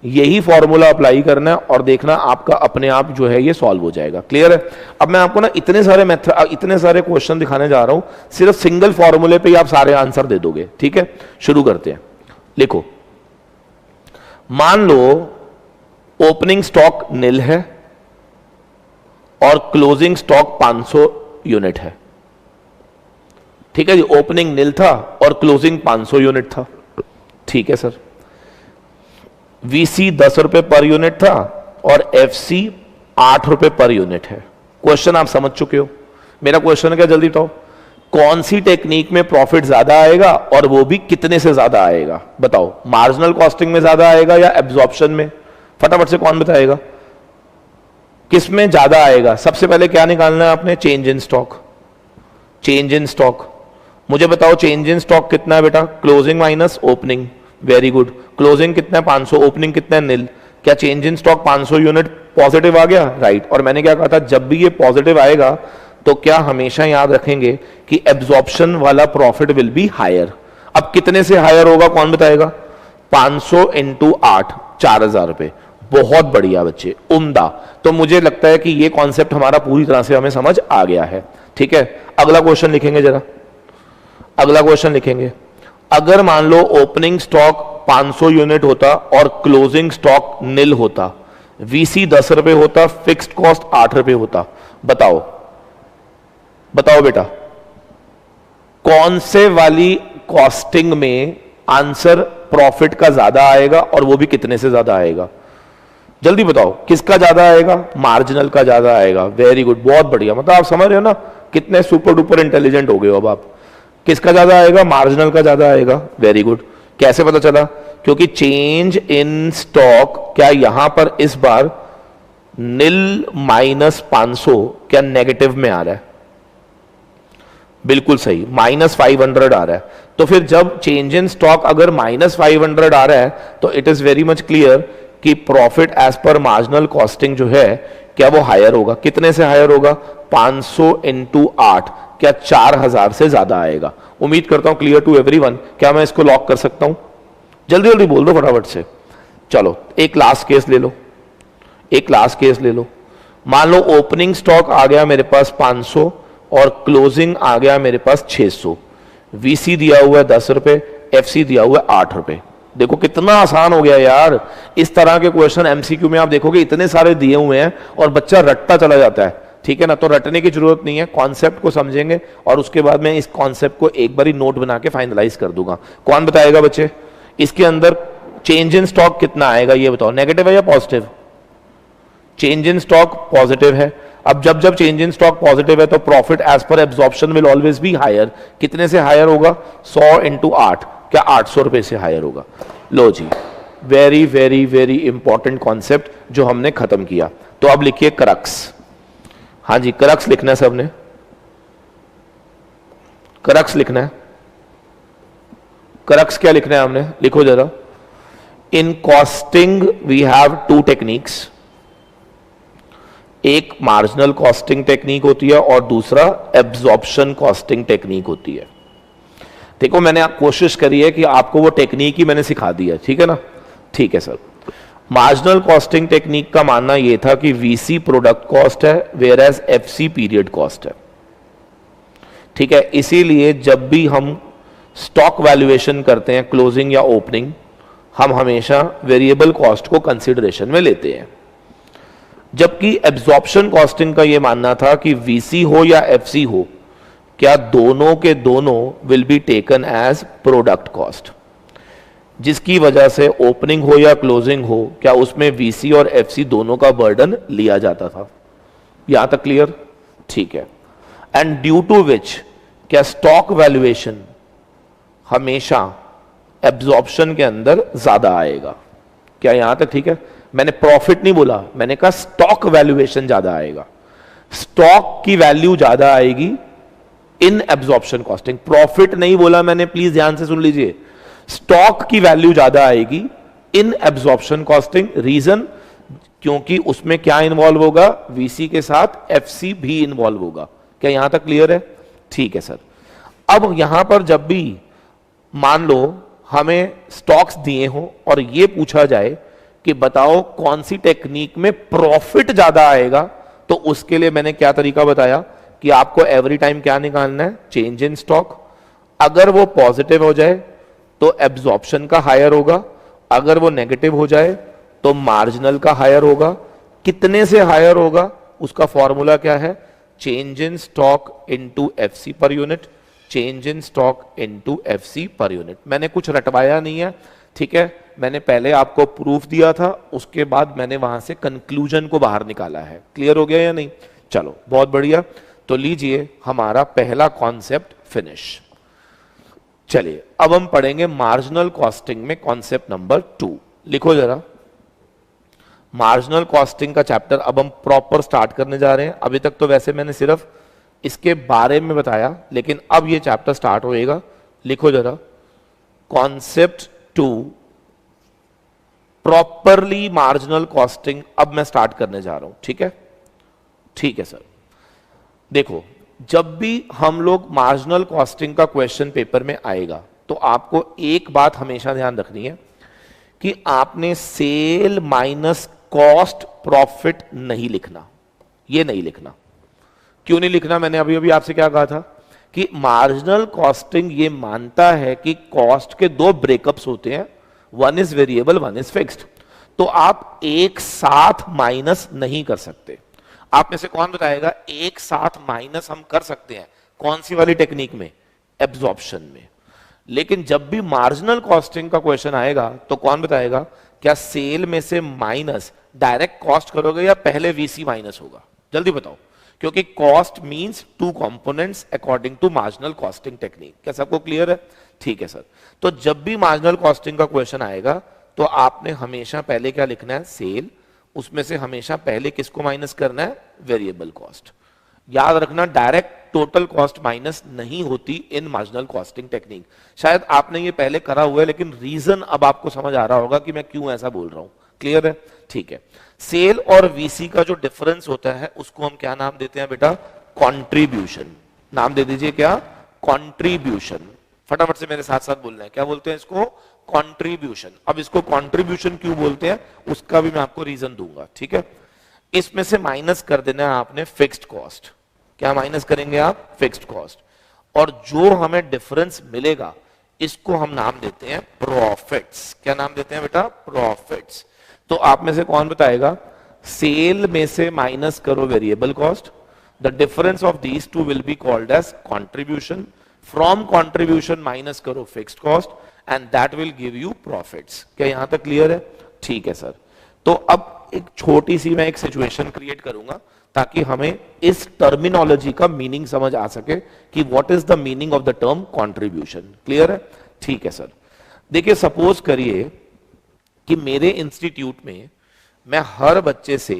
यही फॉर्मूला अप्लाई करना है और देखना आपका अपने आप जो है ये सॉल्व हो जाएगा। क्लियर है? अब मैं आपको ना इतने सारे मेथड, इतने सारे क्वेश्चन दिखाने जा रहा हूं, सिर्फ सिंगल फॉर्मूले पे ही आप सारे आंसर दे दोगे, ठीक है? शुरू करते हैं। लिखो, मान लो ओपनिंग स्टॉक निल है और क्लोजिंग स्टॉक 500 यूनिट है। ठीक है जी, ओपनिंग निल था और क्लोजिंग 500 यूनिट था। ठीक है सर। वीसी 10 रुपए पर यूनिट था और एफसी 8 रुपए पर यूनिट है। क्वेश्चन आप समझ चुके हो। मेरा क्वेश्चन क्या, जल्दी बताओ, कौन सी टेक्निक में प्रॉफिट ज्यादा आएगा और वो भी कितने से ज्यादा आएगा? बताओ, मार्जिनल कॉस्टिंग में ज्यादा आएगा या एब्जॉर्प्शन में? फटाफट से कौन बताएगा किस में ज्यादा आएगा? सबसे पहले क्या निकालना है आपने? Change in stock. Change in stock मुझे बताओ, चेंज इन स्टॉक कितना है बेटा? Closing minus opening. Very good. Closing कितना है? 500, ओपनिंग कितना है? निल। क्या change in stock 500 unit positive आ गया? राइट। और मैंने क्या कहा था, जब भी ये पॉजिटिव आएगा तो क्या हमेशा याद रखेंगे कि एब्जॉर्प्शन वाला प्रॉफिट विल बी हायर। अब कितने से हायर होगा कौन बताएगा? 500 इंटू 8, 4000 रुपए। बहुत बढ़िया बच्चे, उम्दा। तो मुझे लगता है कि ये कॉन्सेप्ट हमारा पूरी तरह से हमें समझ आ गया है। ठीक है, अगला क्वेश्चन लिखेंगे जरा। अगला क्वेश्चन लिखेंगे, अगर मान लो ओपनिंग स्टॉक 500 यूनिट होता और क्लोजिंग स्टॉक निल होता, वीसी 10 रुपए होता, फिक्स्ड कॉस्ट 8 रुपए होता, बताओ बताओ बेटा, कौन से वाली कॉस्टिंग में आंसर प्रॉफिट का ज्यादा आएगा और वो भी कितने से ज्यादा आएगा? जल्दी बताओ किसका ज्यादा आएगा, मार्जिनल का ज्यादा आएगा। वेरी गुड, बहुत बढ़िया, मतलब आप समझ रहे हो ना कितने सुपर डुपर इंटेलिजेंट हो गए हो अब आप। किसका ज्यादा आएगा, मार्जिनल का ज्यादा आएगा। वेरी गुड, कैसे पता चला, क्योंकि चेंज इन स्टॉक क्या यहां पर इस बार नील -500 क्या नेगेटिव में आ रहा है, बिल्कुल सही, -500 आ रहा है। तो फिर जब चेंज इन स्टॉक अगर -500 आ रहा है तो it is very much clear कि profit as per marginal costing जो है क्या वो हायर होगा। कितने से हायर होगा, 500 इंटू 8 क्या 4000 से ज्यादा आएगा। उम्मीद करता हूं क्लियर टू एवरीवन। क्या मैं इसको लॉक कर सकता हूं, जल्दी जल्दी बोल दो फटाफट से। चलो एक लास्ट केस ले लो, एक लास्ट केस ले लो। मान लो ओपनिंग स्टॉक आ गया मेरे पास 500 और क्लोजिंग आ गया मेरे पास 600। वीसी दिया हुआ है 10 रुपए, एफसी दिया हुआ है 8 रुपए। देखो कितना आसान हो गया यार। इस तरह के क्वेश्चन एमसीक्यू में आप देखोगे इतने सारे दिए हुए हैं और बच्चा रटता चला जाता है, ठीक है ना। तो रटने की जरूरत नहीं है, कॉन्सेप्ट को समझेंगे और उसके बाद मैं इस कॉन्सेप्ट को एक बारी नोट बना के फाइनलाइज कर दूंगा। कौन बताएगा बच्चे, इसके अंदर चेंज इन स्टॉक कितना आएगा ये बताओ, नेगेटिव है या positive. Change in stock positive है। अब जब जब चेंज इन स्टॉक पॉजिटिव है तो profit as per absorption will always be higher. कितने से हायर होगा, 100 इंटू 8 क्या 800 रुपए से हायर होगा। लो जी, very very very important concept जो हमने खत्म किया। तो अब लिखिए करक्स। हाँ जी, करक्स लिखना है सबने, करक्स लिखना है। करक्स क्या लिखना है हमने, लिखो जरा। In costing we have two techniques, एक मार्जिनल कॉस्टिंग टेक्निक होती है और दूसरा एब्जॉर्प्शन कॉस्टिंग टेक्निक होती है। देखो मैंने कोशिश करी है कि आपको वो टेक्निक ही मैंने सिखा दी है, ठीक है ना। ठीक है सर, मार्जिनल कॉस्टिंग टेक्निक का मानना यह था कि वीसी प्रोडक्ट कॉस्ट है whereas FC period cost है, ठीक है। इसीलिए जब भी हम स्टॉक वैल्यूएशन करते हैं क्लोजिंग या ओपनिंग, हम हमेशा वेरिएबल कॉस्ट को कंसिडरेशन में लेते हैं। जबकि एब्जॉर्प्शन कॉस्टिंग का यह मानना था कि वीसी हो या एफसी हो, क्या दोनों के दोनों will be taken as product cost, जिसकी वजह से ओपनिंग हो या क्लोजिंग हो क्या उसमें वीसी और एफसी दोनों का बर्डन लिया जाता था। यहां तक क्लियर, ठीक है। एंड ड्यू टू विच क्या स्टॉक वैल्यूएशन हमेशा एब्जॉर्प्शन के अंदर ज्यादा आएगा। क्या यहां तक ठीक है, मैंने प्रॉफिट नहीं बोला, मैंने कहा स्टॉक वैल्यूएशन ज्यादा आएगा। स्टॉक की वैल्यू ज्यादा आएगी इन एब्जॉर्प्शन कॉस्टिंग, प्रॉफिट नहीं बोला मैंने, प्लीज ध्यान से सुन लीजिए। स्टॉक की वैल्यू ज्यादा आएगी इन एब्जॉर्प्शन कॉस्टिंग। रीजन, क्योंकि उसमें क्या इन्वॉल्व होगा, वीसी के साथ एफसी भी इन्वॉल्व होगा। क्या यहां तक क्लियर है, ठीक है सर। अब यहां पर जब भी मान लो हमें स्टॉक्स दिए हो और यह पूछा जाए कि बताओ कौन सी टेक्निक में प्रॉफिट ज्यादा आएगा, तो उसके लिए मैंने क्या तरीका बताया कि आपको एवरी टाइम क्या निकालना है, चेंज इन स्टॉक। अगर वो पॉजिटिव हो जाए तो एब्जॉर्प्शन का हायर होगा, अगर वो नेगेटिव हो जाए तो मार्जिनल का हायर होगा। कितने से हायर होगा, उसका फॉर्मूला क्या है, change in stock into FC per unit, change in stock into FC per unit. मैंने कुछ रटवाया नहीं है, ठीक है। मैंने पहले आपको प्रूफ दिया था, उसके बाद मैंने वहां से कंक्लूजन को बाहर निकाला है। क्लियर हो गया या नहीं, चलो बहुत बढ़िया। तो लीजिए हमारा पहला कॉन्सेप्ट फिनिश। चलिए अब हम पढ़ेंगे मार्जिनल कॉस्टिंग में कॉन्सेप्ट नंबर 2। लिखो जरा, मार्जिनल कॉस्टिंग का चैप्टर अब हम प्रॉपर स्टार्ट करने जा रहे हैं। अभी तक तो वैसे मैंने सिर्फ इसके बारे में बताया, लेकिन अब ये चैप्टर स्टार्ट होएगा। लिखो जरा, कॉन्सेप्ट 2 प्रॉपरली मार्जिनल कॉस्टिंग अब मैं स्टार्ट करने जा रहा हूं, ठीक है। ठीक है सर। देखो, जब भी हम लोग मार्जिनल कॉस्टिंग का क्वेश्चन पेपर में आएगा तो आपको एक बात हमेशा ध्यान रखनी है कि आपने सेल माइनस कॉस्ट प्रॉफिट नहीं लिखना। ये नहीं लिखना। क्यों नहीं लिखना, मैंने अभी अभी आपसे क्या कहा था कि मार्जिनल कॉस्टिंग ये मानता है कि कॉस्ट के दो ब्रेकअप्स होते हैं, one is variable, one is fixed. तो आप एक साथ माइनस नहीं कर सकते। आप में से कौन बताएगा एक साथ माइनस हम कर सकते हैं, कौन सी वाली टेक्निक में, एब्जॉर्प्शन में। लेकिन जब भी मार्जिनल कॉस्टिंग का क्वेश्चन आएगा तो कौन बताएगा क्या सेल में से माइनस डायरेक्ट कॉस्ट करोगे या पहले वीसी माइनस होगा, जल्दी बताओ, क्योंकि cost means two components according to marginal costing technique. क्या सबको क्लियर है? ठीक है सर। तो जब भी मार्जिनल कॉस्टिंग का क्वेश्चन आएगा तो आपने हमेशा पहले क्या लिखना है? सेल, उसमें से हमेशा पहले किसको माइनस करना है? Variable cost. याद रखना, डायरेक्ट टोटल कॉस्ट माइनस नहीं होती इन मार्जिनल कॉस्टिंग टेक्निक। शायद आपने ये पहले करा हुआ है, लेकिन रीजन अब आपको समझ आ रहा होगा कि मैं क्यों ऐसा बोल रहा हूं। क्लियर है? ठीक है। सेल और वीसी का जो डिफरेंस होता है उसको हम क्या नाम देते हैं बेटा? कंट्रीब्यूशन। नाम दे दीजिए क्या? कंट्रीब्यूशन। फटाफट से मेरे साथ साथ बोलना है, क्या बोलते हैं इसको? कंट्रीब्यूशन। अब इसको कंट्रीब्यूशन क्यों बोलते हैं उसका भी मैं आपको रीजन दूंगा, ठीक है। इसमें से माइनस कर देना है आपने फिक्स्ड कॉस्ट। क्या माइनस करेंगे आप? Fixed cost. और जो हमें डिफरेंस मिलेगा इसको हम नाम देते हैं प्रॉफिट्स। क्या नाम देते हैं बेटा? प्रॉफिट्स। तो आप में से कौन बताएगा? सेल में से माइनस करो variable cost, the difference of these two will be called as contribution. From contribution minus करो fixed cost and that will give you profits. क्या यहां तक क्लियर है? ठीक है सर। तो अब एक छोटी सी मैं एक सिचुएशन क्रिएट करूंगा ताकि हमें इस टर्मिनोलॉजी का मीनिंग समझ आ सके कि what is the meaning of the term contribution. Clear है? ठीक है सर। देखिए, सपोज करिए कि मेरे इंस्टीट्यूट में मैं हर बच्चे से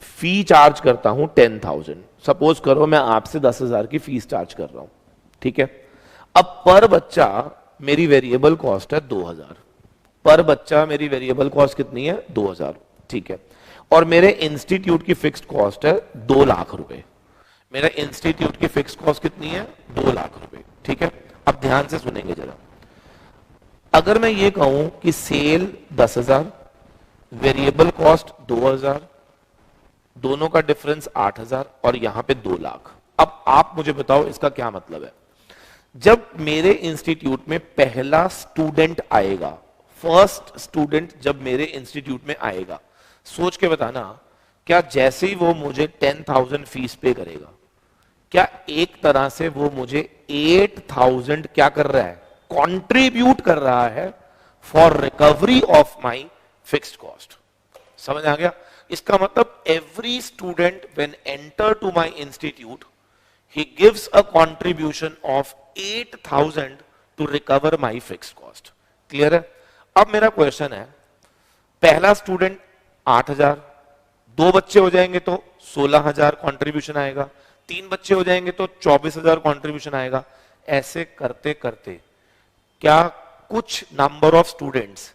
फी चार्ज करता हूं 10,000। सपोज करो मैं आपसे 10,000 की फीस चार्ज कर रहा हूं, ठीक है। अब पर बच्चा मेरी वेरिएबल कॉस्ट है 2,000। पर बच्चा मेरी वेरिएबल कॉस्ट कितनी है? 2,000, ठीक है। और मेरे इंस्टीट्यूट की फिक्स्ड कॉस्ट है 2 लाख रुपए। मेरा इंस्टीट्यूट की फिक्स्ड कॉस्ट कितनी है? 2 लाख रुपए, ठीक है। अब ध्यान से सुनेंगे जरा। अगर मैं ये कहूं कि सेल 10,000, वेरिएबल कॉस्ट 2,000, दोनों का डिफरेंस 8,000 और यहां पे 2 लाख। अब आप मुझे बताओ इसका क्या मतलब है? जब मेरे इंस्टीट्यूट में पहला स्टूडेंट आएगा, फर्स्ट स्टूडेंट जब मेरे इंस्टीट्यूट में आएगा, सोच के बताना, क्या जैसे ही वो मुझे 10,000 फीस पे करेगा, क्या एक तरह से वो मुझे 8,000 क्या कर रहा है? कंट्रीब्यूट कर रहा है for recovery of my fixed cost. समझ आ गया? इसका मतलब every student when enter to my institute he gives a contribution of 8,000 to recover my fixed cost. Clear है? अब मेरा क्वेश्चन है, पहला स्टूडेंट 8,000, 2 बच्चे हो जाएंगे तो 16,000 कंट्रीब्यूशन आएगा, 3 बच्चे हो जाएंगे तो 24,000 कंट्रीब्यूशन आएगा। ऐसे करते करते क्या कुछ नंबर ऑफ स्टूडेंट्स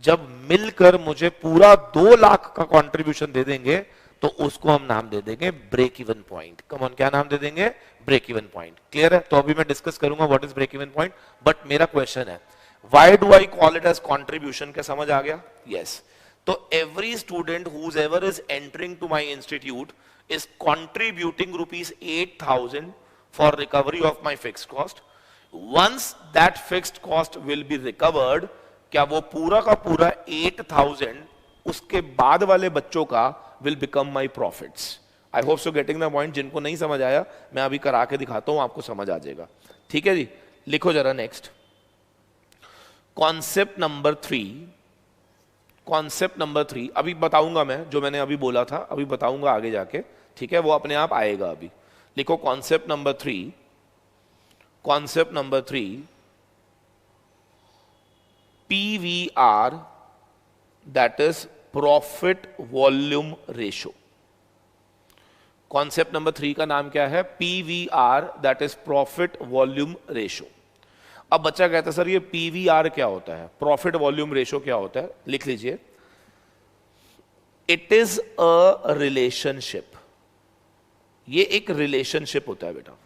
जब मिलकर मुझे पूरा 2 लाख का कंट्रीब्यूशन दे देंगे तो उसको हम नाम दे देंगे break even point. Come on, क्या नाम दे देंगे? Break even point. क्लियर है? तो अभी मैं डिस्कस करूंगा what is break even point, but मेरा क्वेश्चन है why do I call it as contribution? क्या समझ आ गया? यस। तो every student whoever is entering to my institute is contributing ₹8,000 for recovery of my fixed cost. Once that fixed cost will be recovered, क्या वो पूरा का पूरा 8,000 उसके बाद वाले बच्चों का will become my profits. I hope so getting the point. जिनको नहीं समझ आया मैं अभी करा के दिखाता हूं, आपको समझ आ जाएगा। ठीक है जी, लिखो जरा next. Concept number 3, concept number 3 अभी बताऊंगा मैं, जो मैंने अभी बोला था अभी बताऊंगा आगे जाके, ठीक है, वो अपने आप आएगा अभी। लिखो concept number 3, concept number 3, PVR, that is profit volume ratio. Concept number 3 का नाम क्या है? PVR, that is profit volume ratio. अब बच्चा कहता है सर ये PVR क्या होता है, प्रॉफिट वॉल्यूम रेशो क्या होता है? लिख लीजिए, इट इज अ रिलेशनशिप। ये एक रिलेशनशिप होता है बेटा,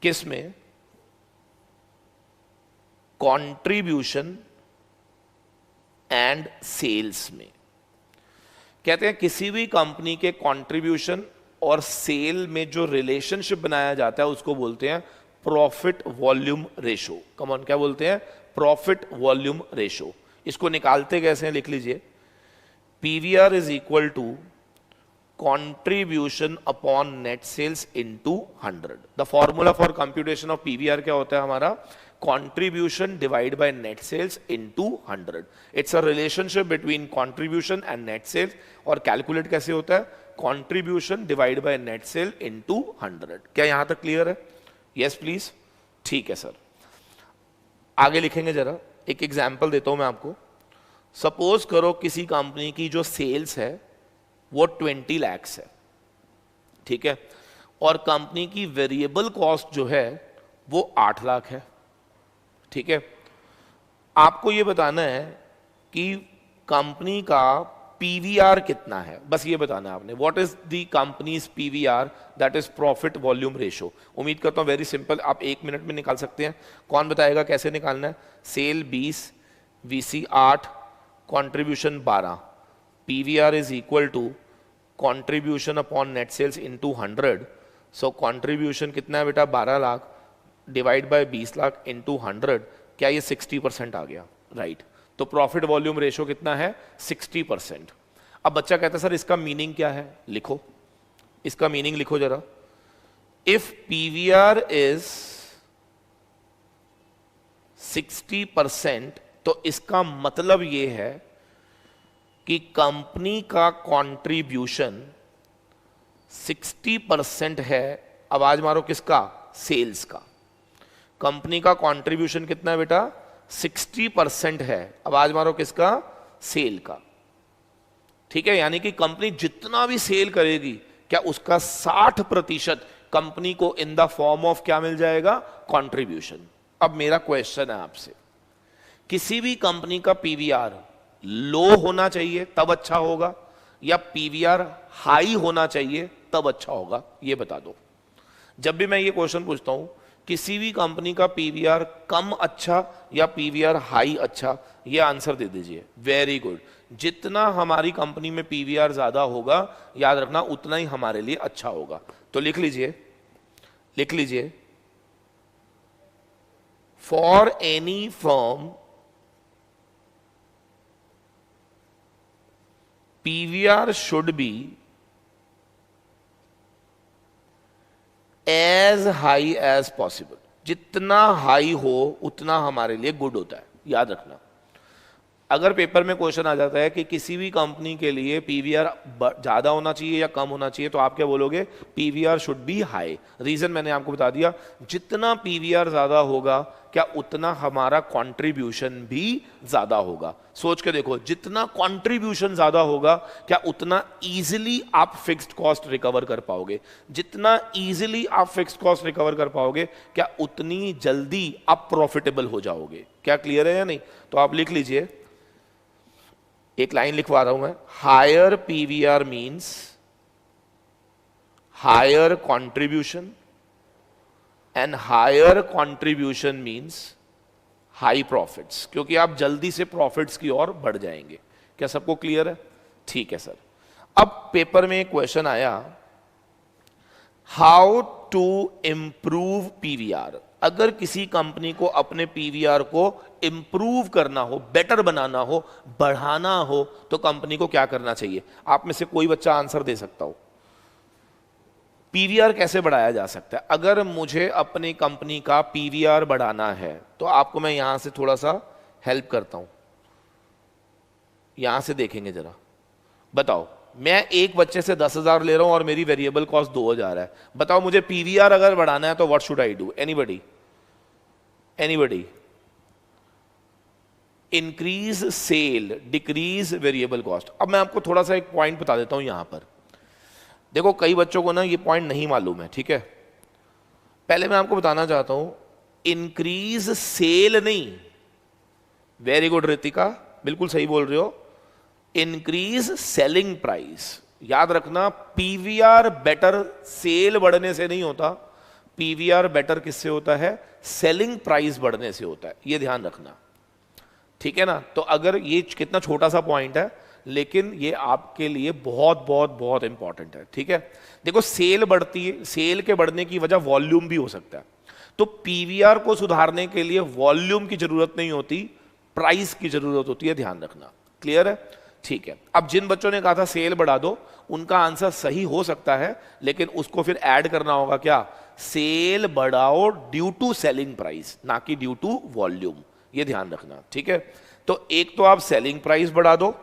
किस में? कंट्रीब्यूशन एंड सेल्स में। कहते हैं किसी भी कंपनी के कंट्रीब्यूशन और सेल में जो रिलेशनशिप बनाया जाता है उसको बोलते हैं profit volume ratio. Come on, क्या बोलते हैं? Profit volume ratio. इसको निकालते कैसे हैं? लिख लीजिए, PVR is equal to contribution upon net sales into 100. The formula for computation of PVR क्या होता है हमारा? Contribution divided by net sales into 100. It's a relationship between contribution and net sales. और calculate कैसे होता है? Contribution divided by net sale into 100. क्या यहां तक क्लियर है? Yes please. ठीक है सर, आगे लिखेंगे जरा, एक एग्जाम्पल देता हूं मैं आपको. सपोज करो किसी कंपनी की जो सेल्स है वो 20 लाख है, ठीक है, और कंपनी की वेरिएबल कॉस्ट जो है वो 8 लाख है, ठीक है. आपको ये बताना है कि कंपनी का पीवीआर कितना है, बस ये बताना है आपने. What is the companies PVR, that is profit volume ratio. उम्मीद करता हूं वेरी सिंपल, आप 1 मिनट में निकाल सकते हैं. कौन बताएगा कैसे निकालना है? Sale 20, VC 8, contribution 12, PVR is equal to contribution upon net sales into 100. So contribution कितना है बेटा? 12 lakh divide by 20 lakh into 100. क्या ये 60% आ गया? राइट. तो प्रॉफिट वॉल्यूम रेशो कितना है? 60%. अब बच्चा कहता है सर इसका मीनिंग क्या है? लिखो, इसका मीनिंग लिखो जरा. इफ पीवीआर इज 60%, तो इसका मतलब ये है कि कंपनी का कंट्रीब्यूशन 60% है. आवाज मारो, किसका? सेल्स का. कंपनी का कंट्रीब्यूशन कितना है बेटा? 60% है. आवाज मारो, किसका? सेल का. ठीक है, यानी कि कंपनी जितना भी सेल करेगी, क्या उसका 60% कंपनी को इन द फॉर्म ऑफ क्या मिल जाएगा? कंट्रीब्यूशन. अब मेरा क्वेश्चन है आपसे, किसी भी कंपनी का पीवीआर लो होना चाहिए तब अच्छा होगा, या पीवीआर हाई होना चाहिए तब अच्छा होगा? ये बता दो. जब भी मैं ये क्वेश्चन पूछता हूं, किसी भी कंपनी का पीवीआर कम अच्छा या पीवीआर हाई अच्छा, ये आंसर दे दीजिए. Very good. जितना हमारी कंपनी में पीवीआर ज्यादा होगा, याद रखना उतना ही हमारे लिए अच्छा होगा. तो लिख लीजिए, लिख लीजिए. For any firm PVR should be as high as possible. जितना हाई हो उतना हमारे लिए गुड होता है, याद रखना. अगर पेपर में क्वेश्चन आ जाता है कि किसी भी कंपनी के लिए पीवीआर ज्यादा होना चाहिए या कम होना चाहिए, तो आप क्या बोलोगे? PVR should be high. Reason मैंने आपको बता दिया. जितना पीवीआर ज्यादा होगा, क्या उतना हमारा कंट्रीब्यूशन भी ज्यादा होगा. सोच के देखो, जितना कंट्रीब्यूशन ज्यादा होगा, क्या उतना इजीली आप फिक्स्ड कॉस्ट रिकवर कर पाओगे. जितना इजीली आप फिक्स्ड कॉस्ट रिकवर कर पाओगे, क्या उतनी जल्दी आप प्रॉफिटेबल हो जाओगे. क्या क्लियर है या नहीं? तो आप लिख लीजिए, एक लाइन लिखवा रहा हूं मैं. Higher PVR means higher contribution, and higher contribution means high profits, क्योंकि आप जल्दी से प्रॉफिट्स की ओर बढ़ जाएंगे. क्या सबको क्लियर है? ठीक है सर. अब पेपर में एक क्वेश्चन आया, हाउ टू इंप्रूव पीवीआर. अगर किसी कंपनी को अपने पीवीआर को इंप्रूव करना हो, बेटर बनाना हो, बढ़ाना हो, तो कंपनी को क्या करना चाहिए? आप में से कोई बच्चा आंसर दे सकता हो. पीवीआर कैसे बढ़ाया जा सकता है? अगर मुझे अपनी कंपनी का पीवीआर बढ़ाना है, तो आपको मैं यहां से थोड़ा सा हेल्प करता हूं. यहां से देखेंगे जरा, बताओ, मैं एक बच्चे से 10,000 ले रहा हूं और मेरी वेरिएबल कॉस्ट 2,000 है. बताओ मुझे पीवीआर अगर बढ़ाना है तो what should I do? Anybody? Anybody? Increase sale, decrease variable cost. अब मैं आपको थोड़ा सा एक पॉइंट बता देता हूं यहां पर. देखो, कई बच्चों को ना ये पॉइंट नहीं मालूम है, ठीक है. पहले मैं आपको बताना चाहता हूं, इंक्रीज सेल नहीं. वेरी गुड रितिका, बिल्कुल सही बोल रहे हो. Increase selling price. याद रखना, पीवीआर बेटर सेल बढ़ने से नहीं होता. पीवीआर बेटर किससे होता है? सेलिंग प्राइस बढ़ने से होता है. ये ध्यान रखना, ठीक है ना. तो अगर ये कितना छोटा सा पॉइंट है, लेकिन ये आपके लिए बहुत बहुत बहुत इंपॉर्टेंट है, ठीक है. देखो, सेल बढ़ती है, सेल के बढ़ने की वजह वॉल्यूम भी हो सकता है. तो पीवीआर को सुधारने के लिए वॉल्यूम की जरूरत नहीं होती, प्राइस की जरूरत होती है. ध्यान रखना. क्लियर है? ठीक है. अब जिन बच्चों ने कहा था सेल बढ़ा दो, उनका आंसर सही हो सकता है, लेकिन उसको फिर ऐड करना होगा क्या, सेल बढ़ाओ ड्यू टू सेलिंग प्राइस, ना कि ड्यू टू वॉल्यूम, ये ध्यान रखना, ठीक है। तो एक तो आप सेलिंग प्राइस बढ़ा दो,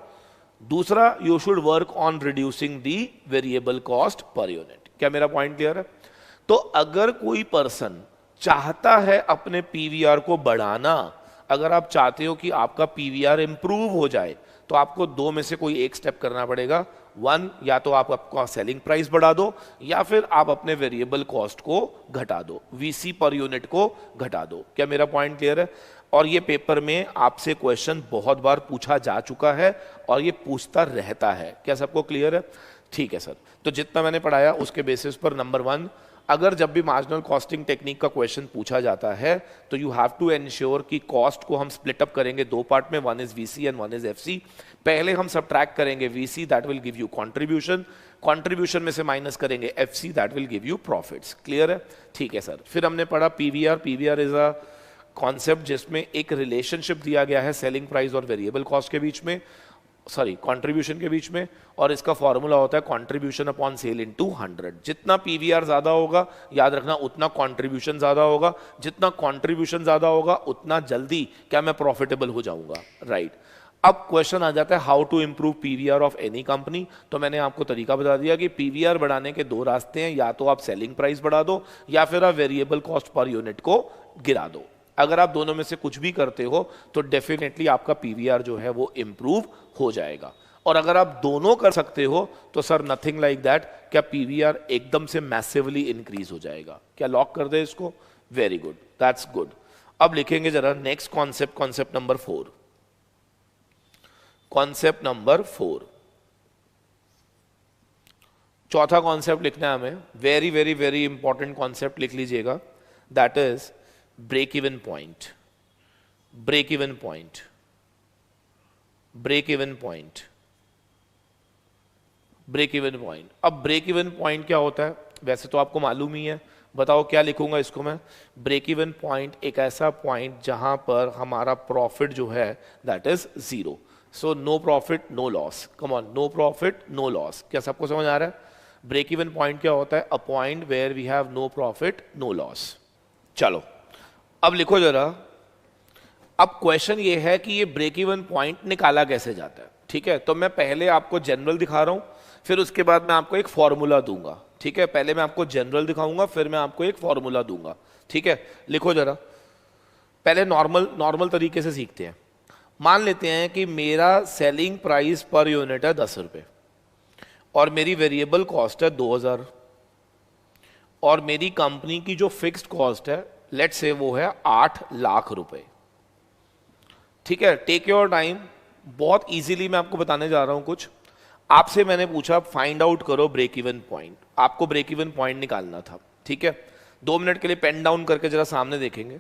दूसरा you should work on reducing the variable cost per unit. क्या मेरा पॉइंट क्लियर है? तो अगर कोई पर्सन चाहता है अपने पीवीआर को बढ़ाना, अगर आप चाहते हो कि आपका पीवीआर इंप्रूव हो जाए, तो आपको दो में से कोई एक स्टेप करना पड़ेगा। वन, या तो आप आपका सेलिंग प्राइस बढ़ा दो, या फिर आप अपने वेरिएबल कॉस्ट को घटा दो, वीसी पर यूनिट को घटा दो। क्या मेरा पॉइंट क्लियर है? और ये पेपर में आपसे क्वेश्चन बहुत बार पूछा जा चुका है और ये पूछता रहता है। क्या सबको क्लियर है? ठीक है सर। तो जितना मैंने पढ़ाया उसके बेसिस पर, नंबर वन, अगर जब भी मार्जिनल कॉस्टिंग टेक्निक का क्वेश्चन पूछा जाता है तो यू हैव टू एंश्योर कि कॉस्ट को हम स्प्लिट अप करेंगे दो पार्ट में, one is VC and one is FC. पहले हम सबट्रैक्ट करेंगे VC, that will give you contribution, contribution में से माइनस करेंगे FC, that will give you profits. Clear है? ठीक है सर। फिर हमने पढ़ा PVR. PVR is a concept जिसमें एक रिलेशनशिप दिया गया है सेलिंग प्राइस और वेरिएबल कॉस्ट के बीच में, सॉरी कंट्रीब्यूशन के बीच में, और इसका फॉर्मूला होता है कंट्रीब्यूशन अपॉन सेल इनटू 100। जितना पीवीआर ज्यादा होगा, याद रखना, उतना कंट्रीब्यूशन ज्यादा होगा, जितना कंट्रीब्यूशन ज्यादा होगा उतना जल्दी क्या मैं प्रॉफिटेबल हो जाऊंगा, राइट। अब क्वेश्चन आ जाता है how to improve PVR of any company. तो मैंने आपको तरीका बता दिया कि पीवीआर बढ़ाने के दो रास्ते हैं, या तो आप सेलिंग प्राइस बढ़ा दो या फिर आप वेरिएबल कॉस्ट पर यूनिट को गिरा दो। अगर आप दोनों में से कुछ भी करते हो तो डेफिनेटली आपका पीवीआर जो है वो इंप्रूव हो जाएगा। और अगर आप दोनों कर सकते हो तो सर नथिंग लाइक दैट, क्या पीवीआर एकदम से मैसिवली इंक्रीज हो जाएगा। क्या लॉक कर दे इसको? Very good, that's good. अब लिखेंगे जरा next concept, concept number 4। Concept number 4, चौथा कॉन्सेप्ट लिखना है हमें, very very very important concept लिख लीजिएगा, that is break even point. Break even point, break even point, break even point. अब ब्रेक इवन पॉइंट क्या होता है? वैसे तो आपको मालूम ही है, बताओ क्या लिखूंगा इसको मैं? ब्रेक इवन पॉइंट एक ऐसा पॉइंट जहां पर हमारा प्रॉफिट जो है that is zero. So no profit no loss, come on, no profit no loss. क्या सबको समझ आ रहा है? ब्रेक इवन पॉइंट क्या होता है? A point where we have no profit no loss. चलो अब लिखो जरा। अब क्वेश्चन ये है कि ये ब्रेक इवन पॉइंट निकाला कैसे जाता है, ठीक है। तो मैं पहले आपको जनरल दिखा रहा हूं, फिर उसके बाद मैं आपको एक फॉर्मूला दूंगा, ठीक है। पहले मैं आपको जनरल दिखाऊंगा, फिर मैं आपको एक फॉर्मूला दूंगा, ठीक है। लिखो जरा, पहले नॉर्मल तरीके से सीखते हैं। मान लेते हैं कि मेरा सेलिंग प्राइस पर यूनिट है 10 रुपए और मेरी वेरिएबल कॉस्ट है 2000 और मेरी कंपनी की जो फिक्स्ड कॉस्ट है लेट्स से वो है 8 लाख रुपए, ठीक है। टेक योर टाइम, बहुत इजीली मैं आपको बताने जा रहा हूं कुछ। आपसे मैंने पूछा फाइंड आउट करो ब्रेक इवन पॉइंट, आपको ब्रेक इवन पॉइंट निकालना था, ठीक है। 2 मिनट के लिए पेन डाउन करके जरा सामने देखेंगे।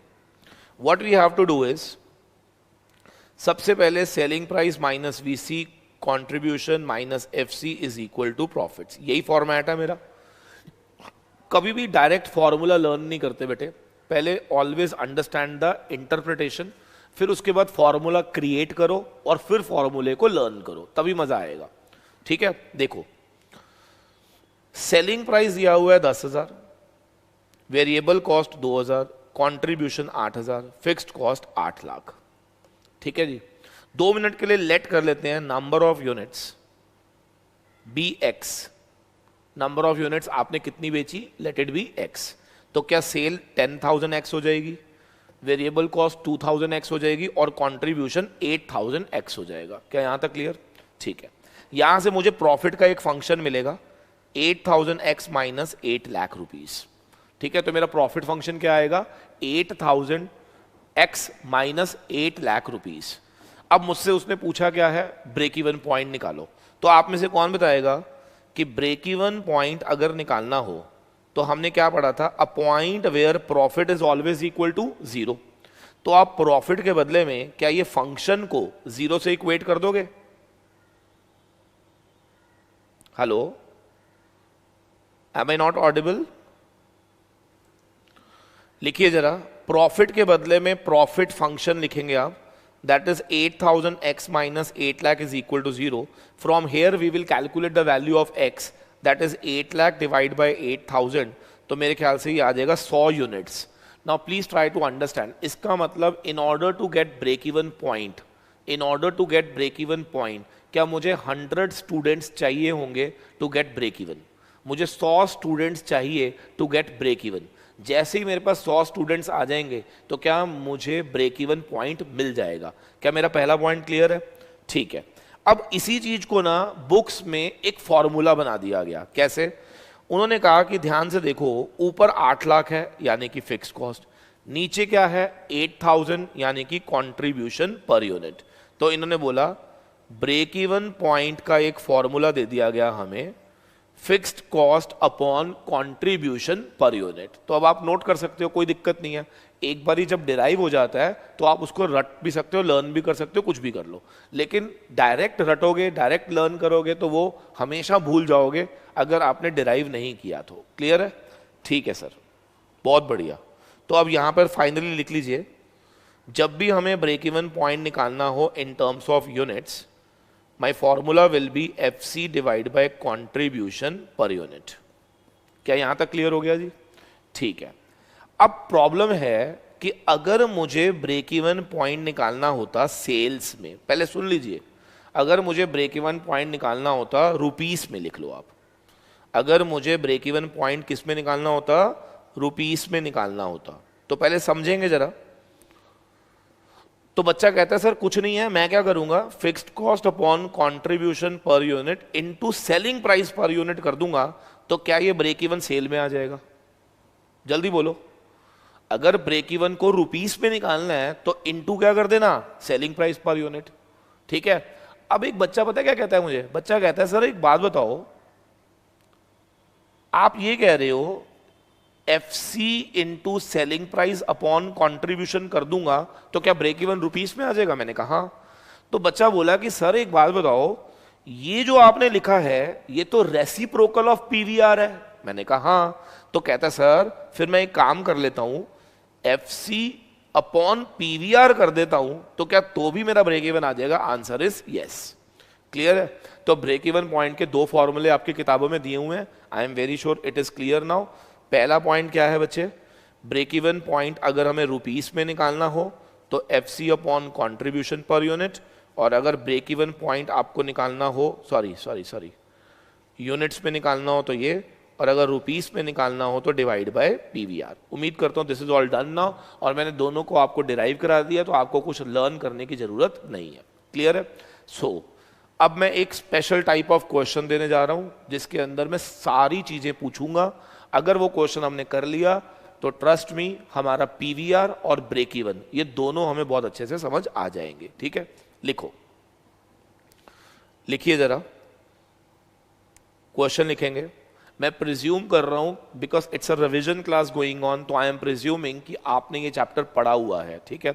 What we have to do is, सबसे पहले selling price minus VC contribution minus FC is equal to profits. यही फॉर्मेट है मेरा। कभी भी डायरेक्ट फॉर्मूला लर्न नहीं करते बेटे, पहले ऑलवेज अंडरस्टैंड द इंटरप्रिटेशन, फिर उसके बाद फॉर्मूला क्रिएट करो और फिर फॉर्मूले को लर्न करो, तभी मजा आएगा, ठीक है। देखो सेलिंग प्राइस दिया हुआ है 10,000, variable cost 2000, contribution 8000, fixed cost 8 lakh, ठीक है जी। 2 मिनट के लिए लेट कर लेते हैं number of units be X. Number of units आपने कितनी बेची, लेट इट बी एक्स। तो क्या सेल 10,000 एक्स हो जाएगी, वेरिएबल कॉस्ट 2000 एक्स हो जाएगी और कंट्रीब्यूशन 8000 एक्स हो जाएगा। क्या यहां तक क्लियर? ठीक है। यहां से मुझे प्रॉफिट का एक फंक्शन मिलेगा 8000 एक्स माइनस 8 लाख रुपीस, ठीक है। तो मेरा प्रॉफिट फंक्शन क्या आएगा, 8000 एक्स माइनस 8 लाख रुपीस। अब मुझसे उसने पूछा क्या है, ब्रेक इवन पॉइंट निकालो। तो आप में से कौन बताएगा कि ब्रेक इवन पॉइंट अगर निकालना हो तो हमने क्या पढ़ा था, a point where profit is always equal to 0। तो आप प्रॉफिट के बदले में क्या ये फंक्शन को 0 से इक्वेट कर दोगे? Hello, am I not audible? लिखिए जरा, प्रॉफिट के बदले में प्रॉफिट फंक्शन लिखेंगे आप, that is 8000 x minus 8 lakh is equal to 0. From here we will calculate the value of x, that is 8 lakh divided by 8000. तो मेरे ख्याल से ये आ जाएगा 100 units. Now please try to understand. इसका मतलब in order to get break even point, in order to get break even point, क्या मुझे 100 स्टूडेंट्स चाहिए होंगे टू गेट ब्रेक इवन? मुझे 100 स्टूडेंट्स चाहिए टू गेट ब्रेक इवन. जैसे ही मेरे पास 100 स्टूडेंट्स आ जाएंगे तो क्या मुझे ब्रेक इवन पॉइंट मिल जाएगा? क्या मेरा पहला पॉइंट क्लियर है? ठीक है. अब इसी चीज को ना बुक्स में एक फॉर्मूला बना दिया गया. कैसे? उन्होंने कहा कि ध्यान से देखो, ऊपर 8 लाख है यानी कि फिक्स कॉस्ट, नीचे क्या है 8000 यानी कि कंट्रीब्यूशन पर यूनिट. तो इन्होंने बोला ब्रेक इवन पॉइंट का एक फॉर्मूला दे दिया गया हमें, fixed cost upon contribution per unit. तो अब आप नोट कर सकते हो, कोई दिक्कत नहीं है. एक बार ही जब डिराइव हो जाता है तो आप उसको रट भी सकते हो, लर्न भी कर सकते हो, कुछ भी कर लो. लेकिन डायरेक्ट रटोगे, डायरेक्ट लर्न करोगे तो वो हमेशा भूल जाओगे अगर आपने डिराइव नहीं किया तो. क्लियर है? ठीक है सर, बहुत बढ़िया. तो अब यहां पर फाइनली लिख लीजिए, जब भी हमें ब्रेक इवन पॉइंट निकालना हो in terms of units, my formula will be FC divided by contribution per unit. क्या यहां तक क्लियर हो गया जी? ठीक है. अब प्रॉब्लम है कि अगर मुझे ब्रेक इवन पॉइंट निकालना होता सेल्स में, पहले सुन लीजिए, अगर मुझे ब्रेक इवन पॉइंट निकालना होता रुपीस में, लिख लो आप, अगर मुझे ब्रेक इवन पॉइंट किस में निकालना होता? रुपीस में निकालना होता. तो पहले समझेंगे जरा. तो बच्चा कहता है सर कुछ नहीं है, मैं क्या करूंगा, fixed cost upon contribution per unit into selling price पर यूनिट कर दूंगा, तो क्या ये ब्रेक इवन सेल में आ जाएगा? जल्दी बोलो. अगर ब्रेक इवन को रुपीस में निकालना है तो इनटू क्या कर देना? सेलिंग प्राइस पर यूनिट. ठीक है. अब एक बच्चा पता है क्या कहता है मुझे? बच्चा कहता है सर एक बात बताओ, आप ये कह रहे हो FC into selling price upon contribution कर दूंगा तो क्या ब्रेक इवन रुपीस में आ जाएगा? मैंने कहा हाँ. तो बच्चा बोला कि सर एक बात बताओ, ये जो आपने लिखा है ये तो रेसिप्रोकल ऑफ PVR है. मैंने कहा हाँ. तो कहता सर फिर मैं एक काम कर लेता हूं, FC अपॉन PVR कर देता हूं, तो क्या तो भी मेरा ब्रेक इवन आ जाएगा? Answer is yes. क्लियर है? तो ब्रेक इवन पॉइंट के 2 फॉर्मूले आपकी किताबों में दिए हुए हैं. I am very sure it is clear now. पहला पॉइंट क्या है बच्चे? ब्रेक इवन पॉइंट अगर हमें रुपीस में निकालना हो तो FC upon contribution per unit, और अगर ब्रेक इवन पॉइंट आपको निकालना हो, सॉरी यूनिट्स में निकालना हो तो ये, और अगर रुपीस में निकालना हो तो डिवाइड बाय PVR. उम्मीद करता हूं this is all done now, और मैंने दोनों को आपको डिराइव करा दिया तो आपको कुछ लर्न करने की जरूरत नहीं है. क्लियर है? सो अब मैं एक स्पेशल टाइप ऑफ क्वेश्चन देने जा रहा हूं जिसके अंदर मैं सारी चीजें पूछूंगा. अगर वो क्वेश्चन हमने कर लिया तो ट्रस्ट मी, हमारा PVR और ब्रेक इवन ये दोनों हमें बहुत अच्छे से समझ आ जाएंगे. ठीक है? लिखो, लिखिए जरा. क्वेश्चन लिखेंगे. मैं प्रिज्यूम कर रहा हूं because it's a revision class going on, तो आई एम प्रिज्यूमिंग कि आपने ये चैप्टर पढ़ा हुआ है. ठीक है?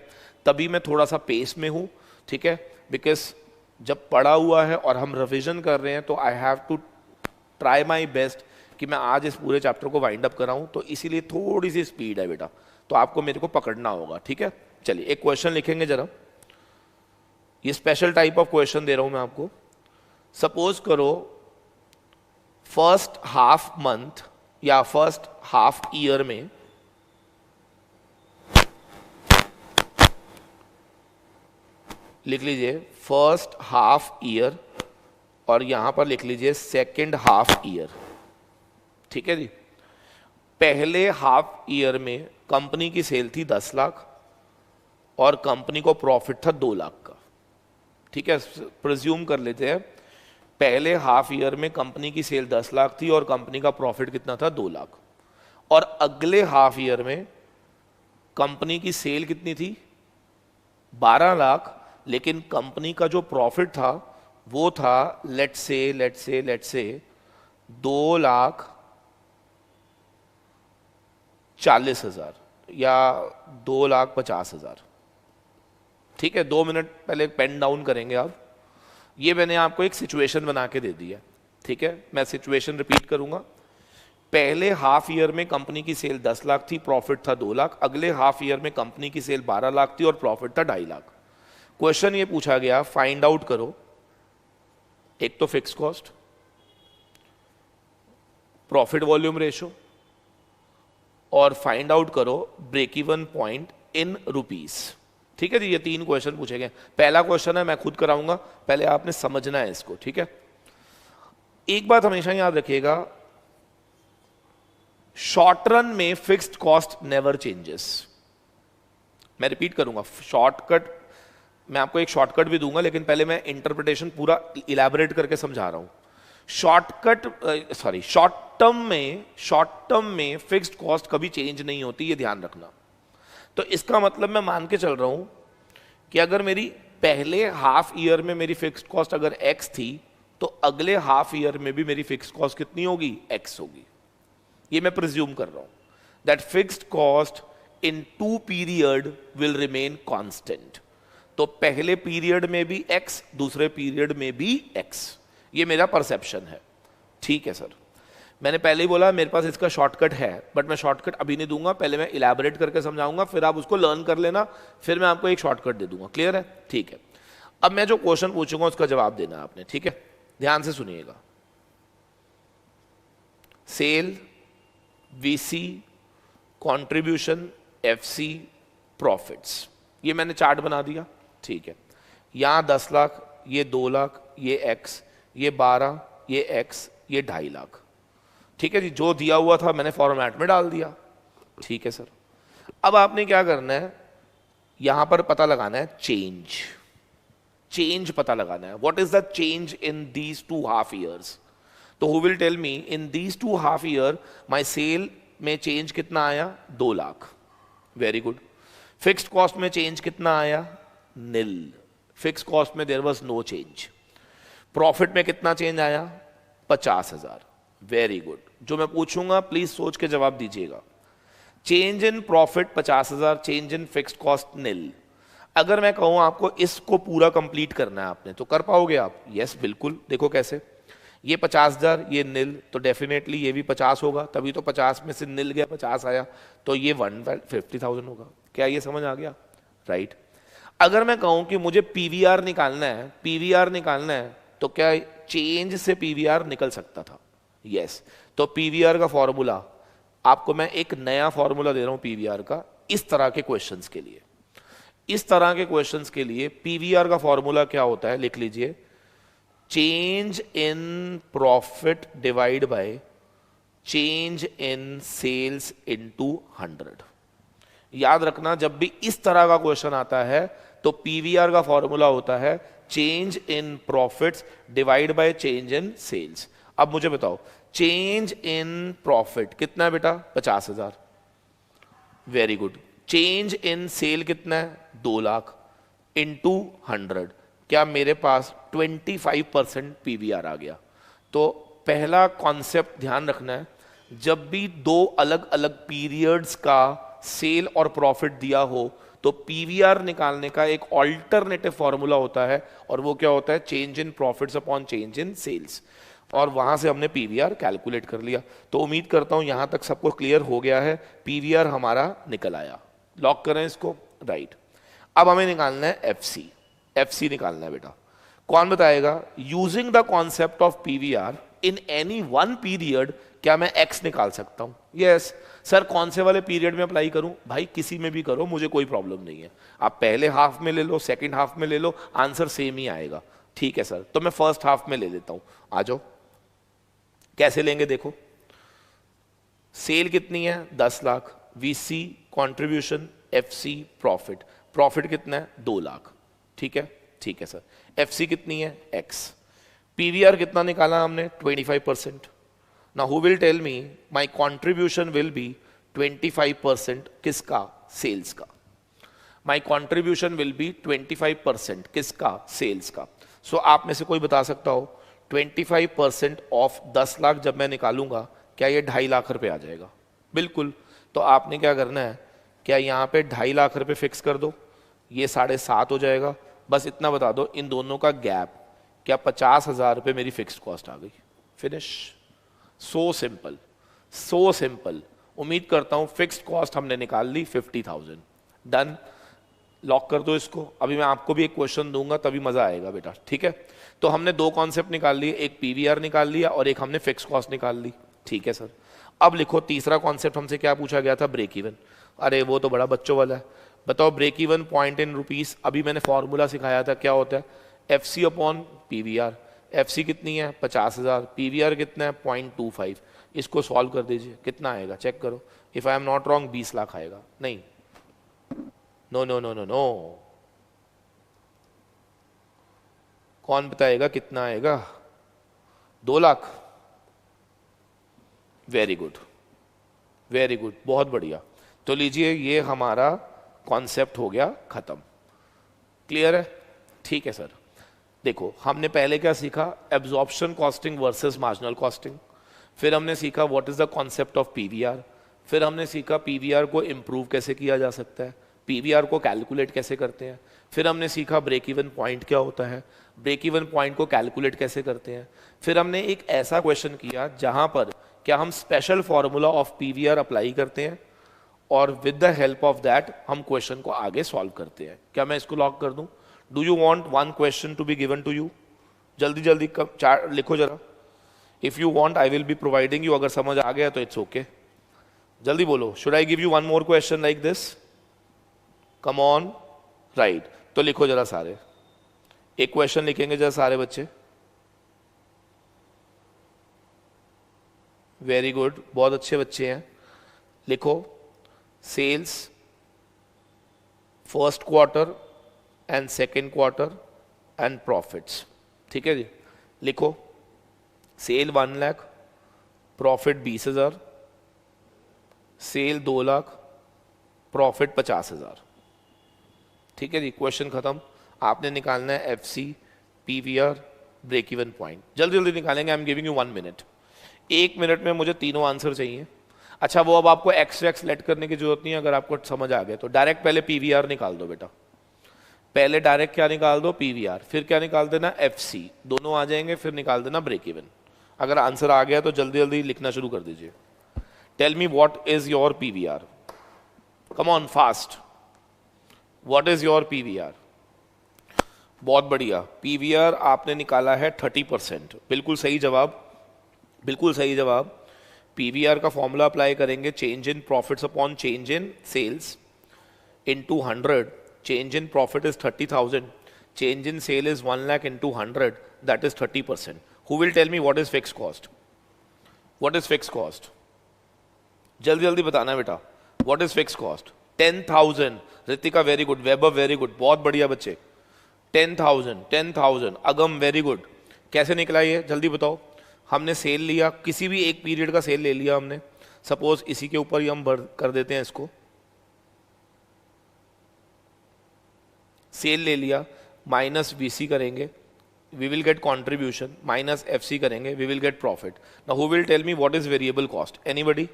तभी मैं थोड़ा सा पेस में हूं. ठीक है? बिकॉज जब पढ़ा हुआ है और हम रिवीजन कर रहे हैं तो I have to try my best कि मैं आज इस पूरे चैप्टर को वाइंड अप कराऊं, तो इसीलिए थोड़ी सी स्पीड है बेटा, तो आपको मेरे को पकड़ना होगा. ठीक है? चलिए एक क्वेश्चन लिखेंगे जरा. ये स्पेशल टाइप ऑफ क्वेश्चन दे रहा हूं मैं आपको. सपोज करो फर्स्ट हाफ मंथ या फर्स्ट हाफ ईयर में लिख लीजिए फर्स्ट हाफ ईयर, और यहां पर लिख लीजिए सेकेंड हाफ ईयर. ठीक है जी? पहले हाफ ईयर में कंपनी की सेल थी 10 लाख और कंपनी को प्रॉफिट था 2 लाख का. ठीक है? प्रिज्यूम कर लेते हैं पहले हाफ ईयर में कंपनी की सेल 10 लाख थी और कंपनी का प्रॉफिट कितना था? 2 लाख. और अगले हाफ ईयर में कंपनी की सेल कितनी थी? 12 लाख, लेकिन कंपनी का जो प्रॉफिट था वो था लेट्स से 2,40,000 या 2,50,000. ठीक है? 2 मिनट पहले पेन डाउन करेंगे आप. ये मैंने आपको एक सिचुएशन बना के दे दी है. ठीक है? मैं सिचुएशन रिपीट करूंगा. पहले हाफ ईयर में कंपनी की सेल 10 लाख थी, प्रॉफिट था 2 लाख. अगले हाफ ईयर में कंपनी की सेल 12 लाख थी और प्रॉफिट था 2.5 लाख. क्वेश्चन ये पूछा गया, फाइंड आउट करो एक तो fix cost, profit volume ratio, और फाइंड आउट करो break even point in rupees. ठीक है जी, ये 3 क्वेश्चन पूछे गए। पहला क्वेश्चन है, मैं खुद कराऊंगा, पहले आपने समझना है इसको। ठीक है, एक बात हमेशा याद रखिएगा, शॉर्ट रन में फिक्स्ड कॉस्ट नेवर चेंजेस। मैं रिपीट करूंगा, शॉर्टकट, मैं आपको एक शॉर्टकट भी दूंगा, लेकिन पहले मैं इंटरप्रिटेशन पूरा इलैबोरेट करके समझा रहा हूं। शॉर्ट टर्म में फिक्स्ड कॉस्ट कभी चेंज नहीं होती, ये ध्यान रखना। तो इसका मतलब मैं मान के चल रहा हूं कि अगर मेरी पहले हाफ ईयर में मेरी फिक्स्ड कॉस्ट अगर एक्स थी, तो अगले हाफ ईयर में भी मेरी फिक्स्ड कॉस्ट कितनी होगी? एक्स होगी। ये मैं प्रिज्यूम कर रहा हूं that fixed cost in 2 period will remain constant. तो पहले पीरियड में भी एक्स, दूसरे पीरियड में भी एक्स, ये मेरा परसेप्शन है। ठीक है सर, मैंने पहले ही बोला मेरे पास इसका शॉर्टकट है, बट मैं शॉर्टकट अभी नहीं दूंगा, पहले मैं इलैबोरेट करके समझाऊंगा, फिर आप उसको लर्न कर लेना, फिर मैं आपको एक शॉर्टकट दे दूंगा। क्लियर है? ठीक है, अब मैं जो क्वेश्चन पूछूंगा उसका जवाब देना आपने। ठीक है, ध्यान से सुनिएगा। Sale, VC, contribution, FC, profits, ये मैंने चार्ट बना दिया। ठीक है, यहां 10 लाख, ये 2 लाख, ये एक्स, ये 12, ये एक्स, ये 2.5 लाख। ठीक है जी, जो दिया हुआ था मैंने फॉर्मेट में डाल दिया। ठीक है सर, अब आपने क्या करना है, यहां पर पता लगाना है चेंज पता लगाना है। What is the change in these 2 half years? तो who will tell me in these 2 half year my sale में चेंज कितना आया? 2 lakh. Very good. Fixed cost में चेंज कितना आया? निल। फिक्स्ड कॉस्ट में there was no change. Profit में कितना चेंज आया? 50,000। Very good. जो मैं पूछूंगा प्लीज सोच के जवाब दीजिएगा। Change in profit 50,000, change in fixed cost निल। अगर मैं कहूं आपको इसको पूरा कंप्लीट करना है आपने, तो कर पाओगे आप? यस बिल्कुल। देखो कैसे, ये 50,000, ये निल, तो डेफिनेटली ये भी 50 होगा, तभी तो 50 में से निल गया 50 आया, तो ये 150,000 होगा। क्या ये समझ आ गया? राइट। अगर मैं कहूं कि मुझे पीवीआर निकालना है, तो क्या चेंज से पीवीआर निकल सकता था? यस। तो पीवीआर का फॉर्मूला आपको मैं एक नया फॉर्मूला दे रहा हूं पीवीआर का, इस तरह के क्वेश्चंस के लिए। इस तरह के क्वेश्चंस के लिए पीवीआर का फॉर्मूला क्या होता है, लिख लीजिए, change in profit divide by change in sales into 100। याद रखना, जब भी इस तरह का क्वेश्चन आता है तो पीवीआर का फॉर्मूला होता है change in profits divide by change in sales. अब मुझे बताओ, चेंज इन प्रॉफिट कितना है बेटा? 50,000। Very good. Change in sale कितना है? 2 लाख इंटू 100। क्या मेरे पास 25% पीवीआर आ गया? तो पहला कॉन्सेप्ट ध्यान रखना है, जब भी 2 अलग अलग पीरियड्स का सेल और प्रॉफिट दिया हो तो पीवीआर निकालने का एक ऑल्टरनेटिव फॉर्मूला होता है, और वो क्या होता है? Change in profits upon change in sales. और वहां से हमने पीवीआर कैलकुलेट कर लिया। तो उम्मीद करता हूं यहां तक सबको क्लियर हो गया है। पीवीआर हमारा निकल आया। लॉक करें इसको। राइट। अब हमें निकालना है एफसी। एफसी निकालना है बेटा। कौन बताएगा? Using the concept of PVR in any one period क्या मैं एक्स निकाल सकता हूं? Yes sir. कौन से वाले पीरियड में अप्लाई करूं? भाई किसी में भी करो, मुझे कोई प्रॉब्लम नहीं है। आप पहले हाफ में ले लो, सेकंड हाफ में ले लो, आंसर सेम ही आएगा। ठीक है सर, तो मैं फर्स्ट हाफ में ले लेता हूं। आ जाओ। कैसे लेंगे देखो। सेल कितनी है? 10 lakh. VC, contribution, FC, profit. Profit कितना है? 2 लाख। ठीक है, ठीक है सर। एफसी कितनी है? एक्स। पीवीआर कितना निकाला हमने? 25%। Now who will tell me my contribution will be 25% किसका? सेल्स का। माय कंट्रीब्यूशन विल बी 25% किसका? सेल्स का। सो आप में से कोई बता सकता हो 25% ऑफ 10 लाख जब मैं निकालूंगा, क्या ये 2.5 लाख रुपए आ जाएगा? बिल्कुल। तो आपने क्या करना है, क्या यहाँ पे 2.5 लाख रुपए फिक्स कर दो, ये 7.5 हो जाएगा। बस इतना बता दो इन दोनों का गैप, क्या 50,000 रुपए मेरी फिक्स्ड कॉस्ट आ गई। Finish. So simple, so simple. उम्मीद करता हूं फिक्स्ड कॉस्ट हमने निकाल ली 50,000। डन। लॉक कर दो इसको। अभी मैं आपको भी एक क्वेश्चन दूंगा तभी मजा आएगा बेटा, ठीक है। तो हमने दो कॉन्सेप्ट निकाल लिए, एक पीवीआर निकाल लिया और एक हमने फिक्स कॉस्ट निकाल ली, ठीक है सर। अब लिखो तीसरा कॉन्सेप्ट हमसे क्या पूछा गया था, ब्रेक इवन। अरे वो तो बड़ा बच्चों वाला है, बताओ break even point in rupees. अभी मैंने फॉर्मूला सिखाया था, क्या होता है, F C upon PVR. F C कितनी है 50,000, पीवीआर कितना है 0.25। इसको सॉल्व कर दीजिए, कितना आएगा चेक करो। If I am not wrong 20 lakh आएगा, नहीं, no no no no no, कौन बताएगा कितना आएगा, 2 lakh. Very good, very good, बहुत बढ़िया। तो लीजिए ये हमारा कॉन्सेप्ट हो गया खत्म। क्लियर है, ठीक है सर। देखो हमने पहले क्या सीखा, absorption costing versus marginal costing. फिर हमने सीखा what is the concept of PVR. फिर हमने सीखा पीवीआर को इम्प्रूव कैसे किया जा सकता है, पीवीआर को कैलकुलेट कैसे करते हैं। फिर हमने सीखा ब्रेक इवन पॉइंट क्या होता है, ब्रेक इवन पॉइंट को कैलकुलेट कैसे करते हैं। फिर हमने एक ऐसा क्वेश्चन किया जहां पर क्या हम special formula of PVR apply करते हैं और with the help of that हम क्वेश्चन को आगे सॉल्व करते हैं। क्या मैं इसको लॉक कर दूं? Do you want one question to be given to you? जल्दी जल्दी चार लिखो जरा। If you want I will be providing you, अगर समझ आ गया तो इट्स ओके। जल्दी बोलो, should I give you one more question like this? Come on, right. तो लिखो जरा सारे, एक क्वेश्चन लिखेंगे जरा सारे बच्चे। वेरी गुड, बहुत अच्छे बच्चे हैं। लिखो sales first quarter and second quarter and profits, ठीक है जी। लिखो sale 1 lakh, profit 20,000, sale 2 lakh, profit 50,000, ठीक है जी। क्वेश्चन खत्म। आपने निकालना है F C, PVR, break even point. जल्दी जल्दी निकालेंगे, I am giving you 1 minute. 1 minute में मुझे तीनों आंसर चाहिए। अच्छा वो अब आपको एक्स एक्स लेट करने की जरूरत नहीं है, अगर आपको समझ आ गया तो डायरेक्ट पहले पीवीआर निकाल दो बेटा। पहले डायरेक्ट क्या निकाल दो, पीवीआर, फिर क्या निकाल देना, एफसी, दोनों आ जाएंगे, फिर निकाल देना ब्रेक इवन। अगर आंसर आ गया तो जल्दी जल्दी लिखना शुरू कर दीजिए। Tell me what is your PVR, come on fast, what is your PVR? बहुत बढ़िया, पीवीआर आपने निकाला है 30%, बिल्कुल सही जवाब, बिल्कुल सही जवाब। पीवीआर का फॉर्मूला अप्लाई करेंगे, change in profits upon change in sales into 100। Change in profit is 30,000, change in sale is 1 lakh into 100, that is 30%। Who will tell me what is fix cost? What is fix cost? जल्दी जल्दी बताना बेटा, what is fix cost? 10,000। Ritika very good, Vaibhav very good, बहुत बढ़िया बच्चे। 10,000, 10,000। अगम very good. कैसे निकला ये जल्दी बताओ। हमने सेल लिया, किसी भी एक पीरियड का सेल ले लिया हमने, सपोज इसी के ऊपर ही हम भर कर देते हैं इसको, सेल ले लिया, माइनस वीसी करेंगे, we will get contribution, minus FC करेंगे, we will get profit. Now who will tell me what is variable cost? Anybody?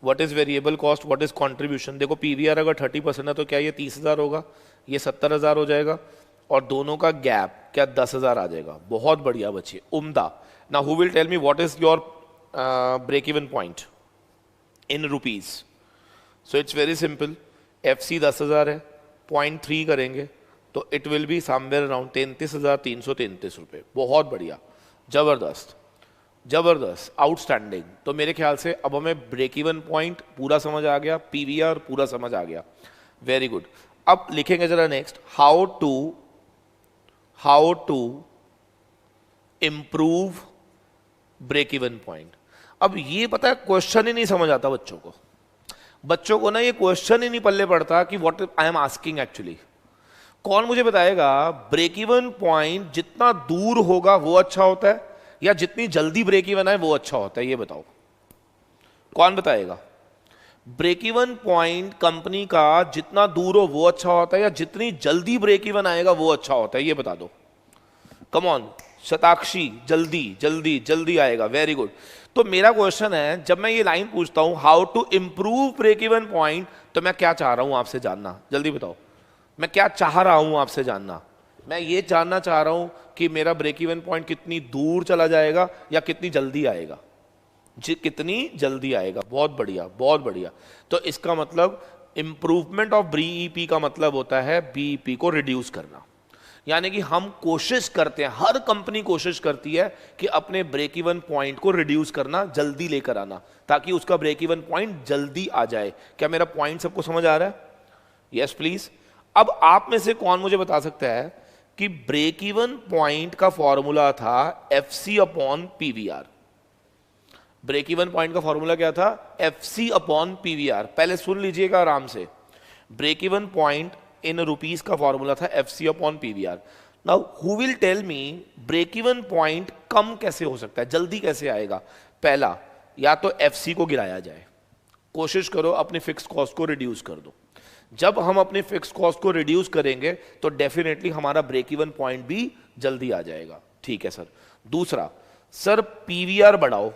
What is variable cost, what is contribution? देखो पीवीआर अगर 30% है तो क्या ये 30,000 होगा, ये 70,000 हो जाएगा, और दोनों का गैप क्या 10,000 आ जाएगा। बहुत बढ़िया बच्चे, उम्दा। Now who will tell me what is your break even point in rupees? So it's very simple, F C 10,000 है, 0.3 करेंगे तो it will be somewhere around 33,333 रुपये। बहुत बढ़िया, जबरदस्त जबरदस्त, आउटस्टैंडिंग। तो मेरे ख्याल से अब हमें ब्रेक इवन पॉइंट पूरा समझ आ गया, पीवीआर पूरा समझ आ गया, वेरी गुड। अब लिखेंगे जरा next, how to improve break even point. अब ये पता है क्वेश्चन ही नहीं समझ आता बच्चों को ना, ये क्वेश्चन ही नहीं पल्ले पड़ता कि what I am asking actually. कौन मुझे बताएगा ब्रेक इवन पॉइंट जितना दूर होगा वो अच्छा होता है या जितनी जल्दी ब्रेक इवन आए वो अच्छा होता है? ये बताओ, कौन बताएगा? ब्रेक इवन पॉइंट कंपनी का जितना दूर हो वो अच्छा होता है या जितनी जल्दी ब्रेक इवन आएगा वो अच्छा होता है? ये बता दो, कम ऑन शताक्षी, जल्दी जल्दी जल्दी आएगा, वेरी गुड। तो मेरा क्वेश्चन है, जब मैं ये लाइन पूछता हूं how to improve break even point, तो मैं क्या चाह रहा हूं आपसे जानना? जल्दी बताओ, मैं क्या चाह रहा हूं आपसे जानना? मैं ये जानना चाह रहा हूं कि मेरा ब्रेक इवन पॉइंट कितनी दूर चला जाएगा या कितनी जल्दी आएगा, कितनी जल्दी आएगा। बहुत बढ़िया बहुत बढ़िया। तो इसका मतलब इंप्रूवमेंट ऑफ बीईपी का मतलब होता है बीईपी को रिड्यूस करना, यानी कि हम कोशिश करते हैं, हर कंपनी कोशिश करती है कि अपने ब्रेक इवन पॉइंट को रिड्यूस करना, जल्दी लेकर आना, ताकि उसका ब्रेक इवन पॉइंट जल्दी आ जाए। क्या मेरा पॉइंट सबको समझ आ रहा है? Yes please. अब आप में से कौन मुझे बता सकता है कि ब्रेक इवन पॉइंट का फॉर्मूला था FC upon PVR? Break even point का फॉर्मूला क्या था? FC upon PVR. पहले सुन लीजिएगा आराम से। Break even point in rupees का फॉर्मूला था FC upon PVR. Now who will tell me break even point कम कैसे हो सकता है, जल्दी कैसे आएगा? पहला, या तो एफसी को गिराया जाए, कोशिश करो अपने फिक्स कॉस्ट को रिड्यूस कर दो। जब हम अपने फिक्स कॉस्ट को रिड्यूस करेंगे तो डेफिनेटली हमारा ब्रेक इवन पॉइंट भी जल्दी आ जाएगा। ठीक है सर। दूसरा, सर पीवीआर बढ़ाओ,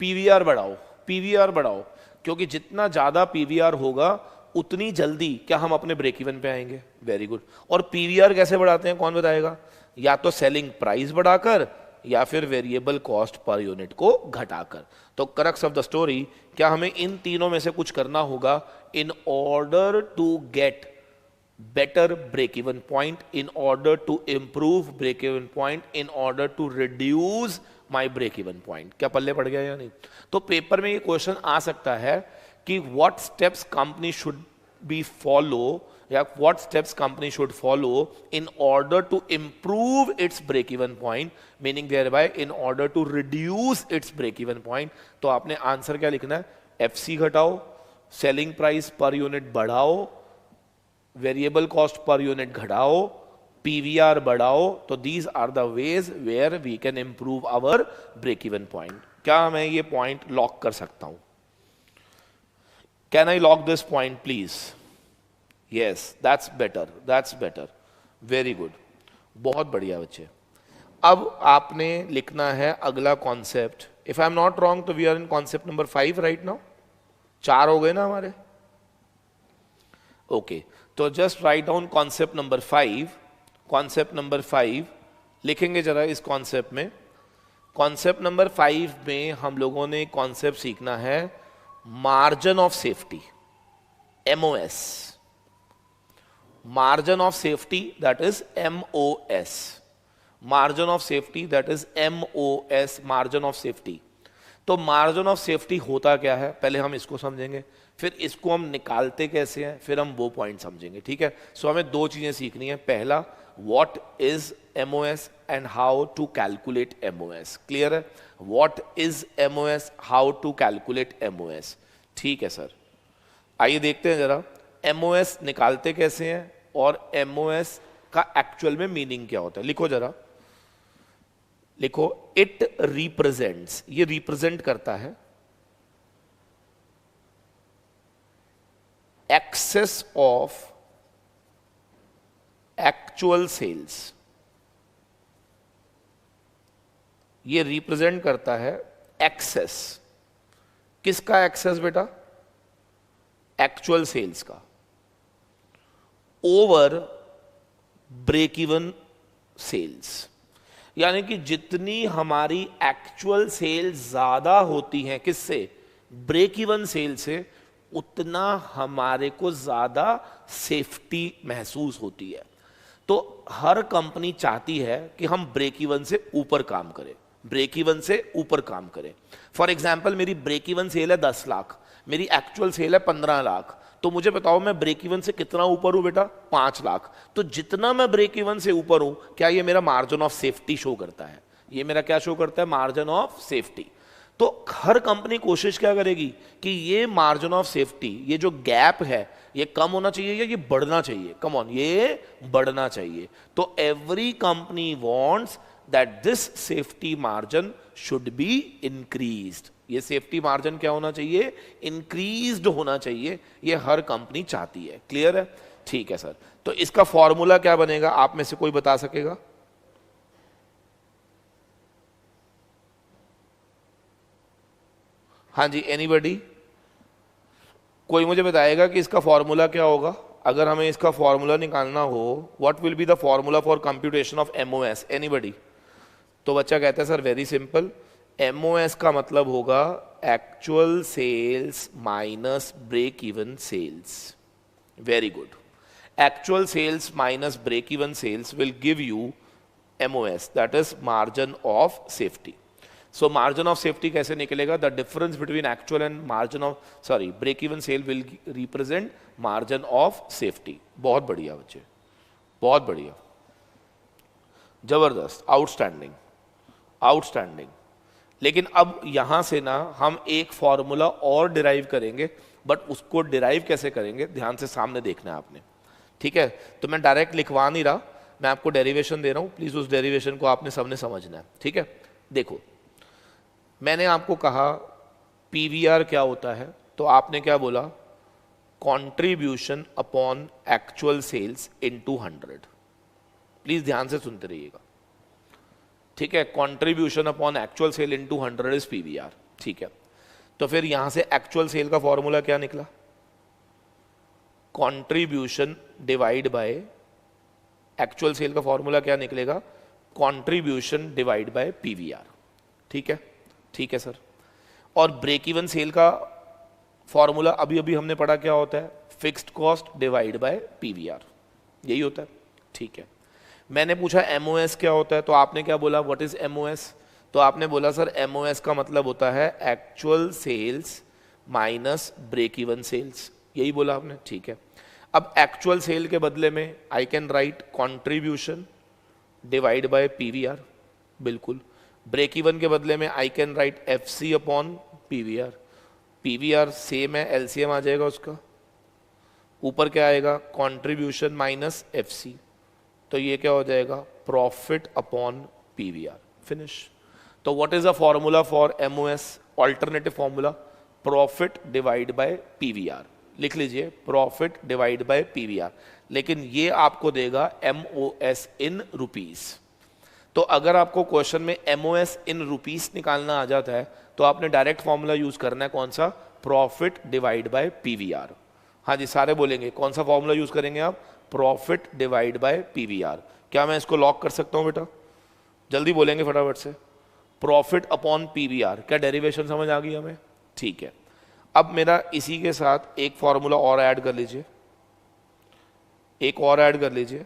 पीवीआर बढ़ाओ, पीवीआर बढ़ाओ, क्योंकि जितना ज्यादा पीवीआर होगा उतनी जल्दी क्या हम अपने ब्रेक इवन पे आएंगे। Very good. और पीवीआर कैसे बढ़ाते हैं, कौन बताएगा? या तो सेलिंग प्राइस बढ़ाकर या फिर वेरिएबल कॉस्ट पर यूनिट को घटाकर। तो क्रक्स ऑफ द स्टोरी, क्या हमें इन तीनों में से कुछ करना होगा in order to get better break even point, in order to improve break even point, in order to reduce my break even point. क्या पल्ले पड़ गया या नहीं? तो पेपर में ये क्वेश्चन आ सकता है कि what steps company should be follow, या what steps company should follow in order to improve its break even point, meaning thereby in order to reduce its break even point। तो आपने answer क्या लिखना है? FC घटाओ, selling price पर unit बढ़ाओ, variable cost पर यूनिट घटाओ, पीवीआर बढ़ाओ। तो these are the ways where we can improve our break even point. क्या मैं ये पॉइंट लॉक कर सकता हूं? Can I lock this point please? Yes, that's better, that's better, very good, बहुत बढ़िया बच्चे। अब आपने लिखना है अगला concept. If I am not wrong तो we are in concept number 5 right now. 4 हो गए ना हमारे? ओके, तो just write down concept number 5। Concept number 5 लिखेंगे जरा इस कॉन्सेप्ट में। कॉन्सेप्ट नंबर 5 में हम लोगों ने कॉन्सेप्ट सीखना है margin of safety, MOS, margin of safety, that is MOS, margin of safety, that is MOS, margin of safety। तो margin of safety होता क्या है, पहले हम इसको समझेंगे, फिर इसको हम निकालते कैसे हैं, फिर हम वो पॉइंट समझेंगे। ठीक है। सो हमें 2 चीजें सीखनी है। पहला, what is MOS and how to calculate MOS। Clear है? what is MOS, how to calculate MOS। ठीक है सर। आइए देखते हैं जरा MOS निकालते कैसे हैं और MOS का एक्चुअल में मीनिंग क्या होता है। लिखो जरा, लिखो, इट रिप्रेजेंट्स, ये रिप्रेजेंट करता है एक्सेस ऑफ एक्चुअल सेल्स। ये रिप्रेजेंट करता है एक्सेस, किसका एक्सेस बेटा? एक्चुअल सेल्स का, ओवर ब्रेक इवन सेल्स। यानी कि जितनी हमारी एक्चुअल सेल्स ज्यादा होती हैं किससे? ब्रेक इवन सेल से, उतना हमारे को ज्यादा सेफ्टी महसूस होती है। तो हर कंपनी चाहती है कि हम ब्रेक इवन से ऊपर काम करें, ब्रेक इवन से ऊपर काम करें। फॉर एग्जाम्पल, मेरी ब्रेक इवन सेल है 10 लाख, मेरी एक्चुअल सेल है 15 लाख, तो मुझे बताओ मैं ब्रेक इवन से कितना ऊपर हूं बेटा? 5 लाख। तो जितना मैं ब्रेक इवन से ऊपर हूं, क्या ये मेरा मार्जिन ऑफ सेफ्टी शो करता है? ये मेरा क्या शो करता है? Margin of safety. तो हर कंपनी कोशिश क्या करेगी कि ये मार्जिन ऑफ सेफ्टी, ये जो गैप है, ये कम होना चाहिए या ये बढ़ना चाहिए? कम ऑन, ये बढ़ना चाहिए। तो every company wants that this safety margin should be increased. ये सेफ्टी मार्जिन क्या होना चाहिए? इंक्रीज्ड होना चाहिए। ये हर कंपनी चाहती है। क्लियर है? ठीक है सर। तो इसका फॉर्मूला क्या बनेगा, आप में से कोई बता सकेगा? हाँ जी, एनीबडी? कोई मुझे बताएगा कि इसका फॉर्मूला क्या होगा? अगर हमें इसका फॉर्मूला निकालना हो, what will be the formula for computation of MOS? Anybody? तो बच्चा कहता है सर वेरी सिंपल, MOS का मतलब होगा actual sales minus break even sales. Very good. Actual sales minus break even sales will give you MOS, that is margin of safety. So margin of safety कैसे निकलेगा? The difference between actual and margin of break even sale will represent margin of safety. बहुत बढ़िया बच्चे, बहुत बढ़िया, जबरदस्त, outstanding, outstanding. लेकिन अब यहां से ना हम एक फॉर्मूला और डिराइव करेंगे, बट उसको डिराइव कैसे करेंगे ध्यान से सामने देखना है आपने. ठीक है, तो मैं डायरेक्ट लिखवा नहीं रहा, मैं आपको डेरिवेशन दे रहा हूं, प्लीज उस डेरिवेशन को आपने सबने समझना है. ठीक है, देखो मैंने आपको कहा पीवीआर क्या होता है, तो आपने क्या बोला? Contribution upon actual sales into 100. Please ध्यान से सुनते रहिएगा. ठीक है, contribution upon actual sale into 100 is PVR. ठीक है, तो फिर यहां से एक्चुअल सेल का फॉर्मूला क्या निकला? Contribution divide by actual sale का फॉर्मूला क्या निकलेगा? Contribution divide by PVR. ठीक है, ठीक है सर. और ब्रेक इवन सेल का फॉर्मूला अभी अभी हमने पढ़ा क्या होता है? Fixed cost divide by PVR, यही होता है. ठीक है, मैंने पूछा MOS क्या होता है, तो आपने क्या बोला? What is MOS? तो आपने बोला सर MOS का मतलब होता है actual sales minus break even sales, यही बोला आपने. ठीक है, अब एक्चुअल सेल के बदले में I can write contribution divide by PVR. बिल्कुल. ब्रेक इवन के बदले में I can write FC upon PVR. PVR same है, LCM आ जाएगा उसका. ऊपर क्या आएगा? Contribution minus FC. तो ये क्या हो जाएगा? Profit upon PVR. फिनिश. तो what is the formula for MOS? Alternative formula profit divide by PVR. लिख लीजिए, प्रॉफिट डिवाइड बाय पीवीआर. लेकिन ये आपको देगा MOS इन रुपीस. तो अगर आपको क्वेश्चन में MOS इन रुपीस निकालना आ जाता है तो आपने डायरेक्ट फॉर्मूला यूज करना है. कौन सा? Profit divide by PVR. हाँ जी, सारे बोलेंगे कौन सा फॉर्मूला यूज करेंगे आप? Profit divide by PVR. क्या मैं इसको लॉक कर सकता हूं बेटा? जल्दी बोलेंगे फटाफट से. Profit upon PVR. क्या डेरिवेशन समझ आ गई हमें? ठीक है, अब मेरा इसी के साथ एक फॉर्मूला और ऐड कर लीजिए, एक और ऐड कर लीजिए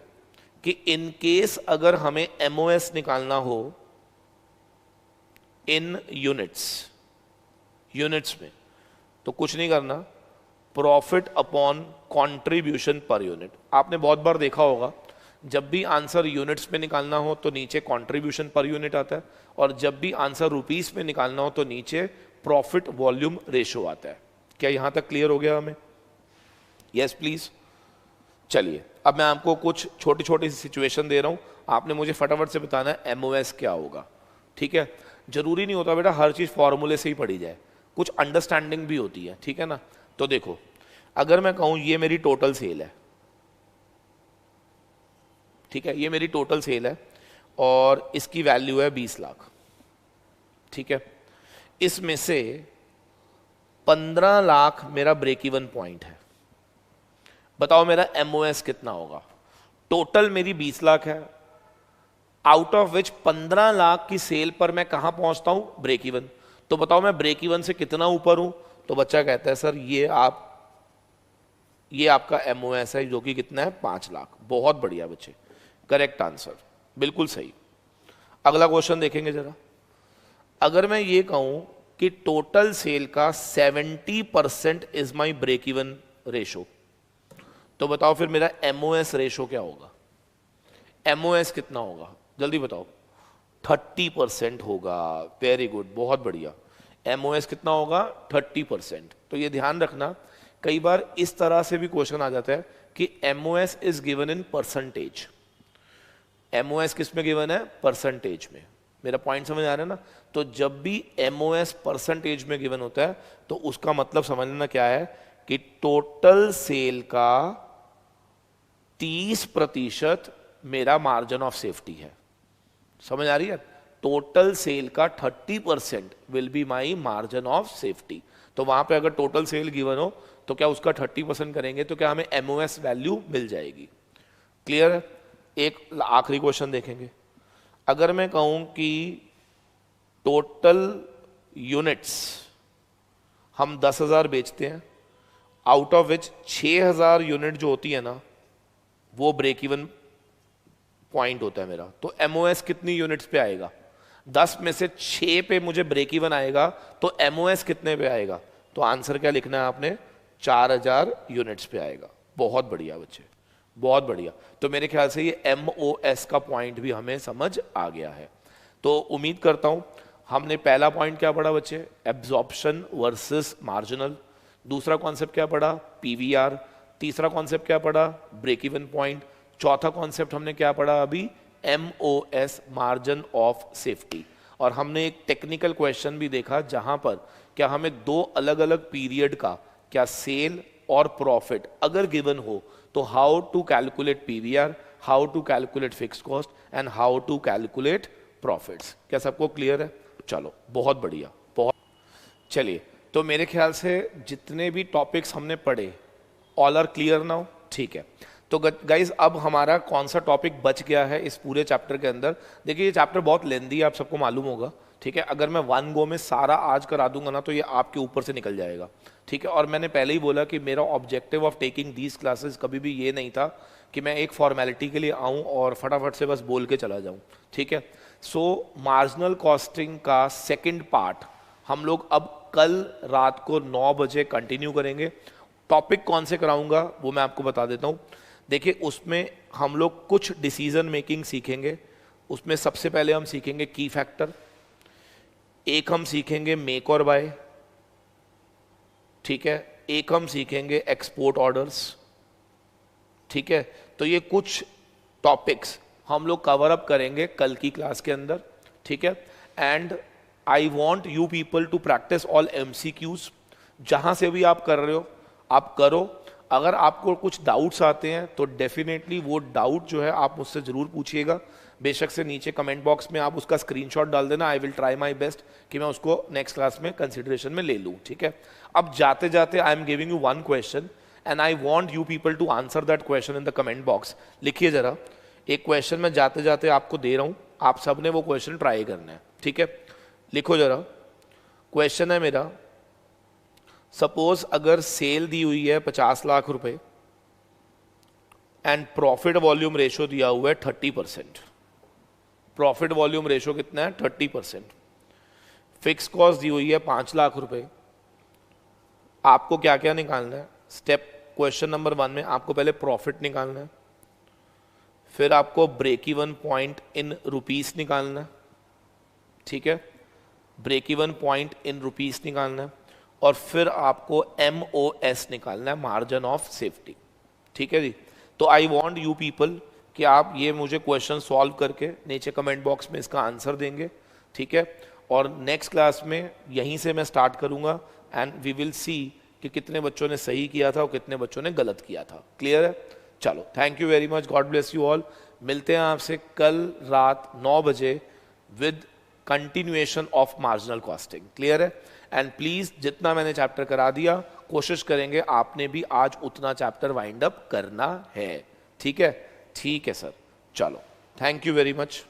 कि इन केस अगर हमें MOS निकालना हो इन यूनिट्स में, तो कुछ नहीं करना, profit upon contribution per unit. आपने बहुत बार देखा होगा जब भी आंसर यूनिट्स में निकालना हो तो नीचे कंट्रीब्यूशन पर यूनिट आता है, और जब भी आंसर रुपीस में निकालना हो तो नीचे प्रॉफिट वॉल्यूम रेशो आता है. क्या यहां तक क्लियर हो गया हमें? Yes please. चलिए, अब मैं आपको कुछ छोटी छोटी सिचुएशन दे रहा हूं, आपने मुझे फटाफट से बताना है MOS क्या होगा. ठीक है, जरूरी नहीं होता बेटा हर चीज फॉर्मूले से ही पढ़ी जाए, कुछ अंडरस्टैंडिंग भी होती है. ठीक है ना? तो देखो, अगर मैं कहूं ये मेरी टोटल सेल है, ठीक है, ये मेरी टोटल सेल है और इसकी वैल्यू है 20 लाख. ठीक है, इसमें से 15 लाख मेरा ब्रेक इवन पॉइंट है. बताओ मेरा MOS कितना होगा? टोटल मेरी 20 लाख है, आउट ऑफ विच 15 लाख की सेल पर मैं कहां पहुंचता हूं? Break even. तो बताओ मैं ब्रेक इवन से कितना ऊपर हूं? तो बच्चा कहता है सर ये आपका MOS है जो कि कितना है? 5 लाख. बहुत बढ़िया बच्चे, करेक्ट आंसर, बिल्कुल सही. अगला क्वेश्चन देखेंगे जरा. अगर मैं ये कहूं कि टोटल सेल का 70% is my break even ratio, तो बताओ फिर मेरा MOS रेशो क्या होगा? MOS कितना होगा? जल्दी बताओ. 30% होगा. वेरी गुड, बहुत बढ़िया. MOS कितना होगा? 30%. तो ये ध्यान रखना, कई बार इस तरह से भी क्वेश्चन आ जाता है कि MOS is given in percentage. MOS किस में गिवन है? परसेंटेज में. मेरा पॉइंट समझ आ रहा है ना? तो जब भी MOS परसेंटेज में गिवन होता है तो उसका मतलब समझना क्या है कि टोटल सेल का 30% मेरा मार्जिन ऑफ सेफ्टी है. समझ आ रही है? टोटल सेल का 30% will be my margin of safety. तो वहां पे अगर टोटल सेल गिवन हो तो क्या उसका 30% करेंगे तो क्या हमें MOS वैल्यू मिल जाएगी. क्लियर है? एक आखिरी क्वेश्चन देखेंगे. अगर मैं कहूं कि टोटल यूनिट्स हम 10,000 बेचते हैं, आउट ऑफ विच 6,000 यूनिट जो होती है ना वो ब्रेक इवन पॉइंट होता है मेरा। तो एमओएस कितनी यूनिट्स पे आएगा? 10 में से 6 पे मुझे ब्रेक इवन आएगा, तो एमओएस कितने पे आएगा? तो आंसर क्या लिखना है आपने? 4,000 यूनिट्स पे आएगा। बहुत बढ़िया बच्चे, बहुत बढ़िया। तो मेरे ख्याल से ये एमओएस का पॉइंट भी हमें समझ आ गया है। तो उम्मीद करता हूं हमने पहला पॉइंट क्या पढ़ा बच्चे? Absorption versus marginal. दूसरा कॉन्सेप्ट क्या पढ़ा? पीवीआर। तीसरा कॉन्सेप्ट क्या पढ़ा? Break even point. चौथा कॉन्सेप्ट हमने क्या पढ़ा अभी? MOS, margin of safety. और हमने एक टेक्निकल क्वेश्चन भी देखा जहां पर क्या हमें दो अलग अलग पीरियड का क्या सेल और प्रॉफिट अगर गिवन हो तो how to calculate PVR, how to calculate fix cost and how to calculate profits. क्या सबको क्लियर है? चलो बहुत बढ़िया, बहुत। चलिए, तो मेरे ख्याल से जितने भी टॉपिक्स हमने पढ़े ऑल आर क्लियर नाउ, ठीक है। तो गाइज अब हमारा कौन सा टॉपिक बच गया है इस पूरे चैप्टर के अंदर? देखिए ये चैप्टर बहुत लेंदी है, आप सबको मालूम होगा, ठीक है। अगर मैं वन गो में सारा आज करा दूंगा ना तो ये आपके ऊपर से निकल जाएगा, ठीक है। और मैंने पहले ही बोला कि मेरा objective of taking these classes कभी भी ये नहीं था कि मैं एक फॉर्मेलिटी के लिए आऊँ और फटाफट से बस बोल के चला जाऊँ, ठीक है। सो मार्जिनल कॉस्टिंग का सेकेंड पार्ट हम लोग अब कल रात को 9 बजे कंटिन्यू करेंगे। टॉपिक कौन से कराऊंगा वो मैं आपको बता देता हूँ। देखिए उसमें हम लोग कुछ डिसीजन मेकिंग सीखेंगे। उसमें सबसे पहले हम सीखेंगे की फैक्टर, एक हम सीखेंगे मेक और बाय, ठीक है, एक हम सीखेंगे एक्सपोर्ट ऑर्डर्स, ठीक है। तो ये कुछ टॉपिक्स हम लोग कवर अप करेंगे कल की क्लास के अंदर, ठीक है। And I want you people to practice all MCQs। जहां से भी आप कर रहे हो आप करो। अगर आपको कुछ डाउट्स आते हैं तो डेफिनेटली वो डाउट जो है आप मुझसे ज़रूर पूछिएगा। बेशक से नीचे कमेंट बॉक्स में आप उसका स्क्रीनशॉट डाल देना। I will try my best कि मैं उसको नेक्स्ट क्लास में कंसिडरेशन में ले लूँ, ठीक है। अब जाते जाते I am giving you one question and I want you people to answer that question in the comment box. लिखिए ज़रा, एक क्वेश्चन मैं जाते जाते आपको दे रहा हूँ, आप सब ने वो क्वेश्चन ट्राई करना है, ठीक है। लिखो ज़रा, क्वेश्चन है मेरा, सपोज अगर सेल दी हुई है 50 लाख रुपए एंड प्रॉफिट वॉल्यूम रेशो दिया हुआ है 30%। प्रॉफिट वॉल्यूम रेशो कितना है? 30%। फिक्स कॉस्ट दी हुई है 5 लाख रुपए। आपको क्या क्या निकालना है? स्टेप क्वेश्चन नंबर 1 में आपको पहले प्रॉफिट निकालना है, फिर आपको break even point in rupees निकालना है, ठीक है, break even point in rupees निकालना है, और फिर आपको MOS निकालना है, मार्जिन ऑफ सेफ्टी, ठीक है जी। तो आई वांट यू पीपल कि आप ये मुझे क्वेश्चन सॉल्व करके नीचे कमेंट बॉक्स में इसका आंसर देंगे, ठीक है। और नेक्स्ट क्लास में यहीं से मैं स्टार्ट करूंगा एंड वी विल सी कि कितने बच्चों ने सही किया था और कितने बच्चों ने गलत किया था। क्लियर है? चलो, thank you very much, God bless you all. मिलते हैं आपसे कल रात 9 बजे with continuation of marginal costing. Clear है? एंड प्लीज जितना मैंने चैप्टर करा दिया कोशिश करेंगे आपने भी आज उतना चैप्टर वाइंड अप करना है, ठीक है? ठीक है सर, चलो, थैंक यू वेरी मच।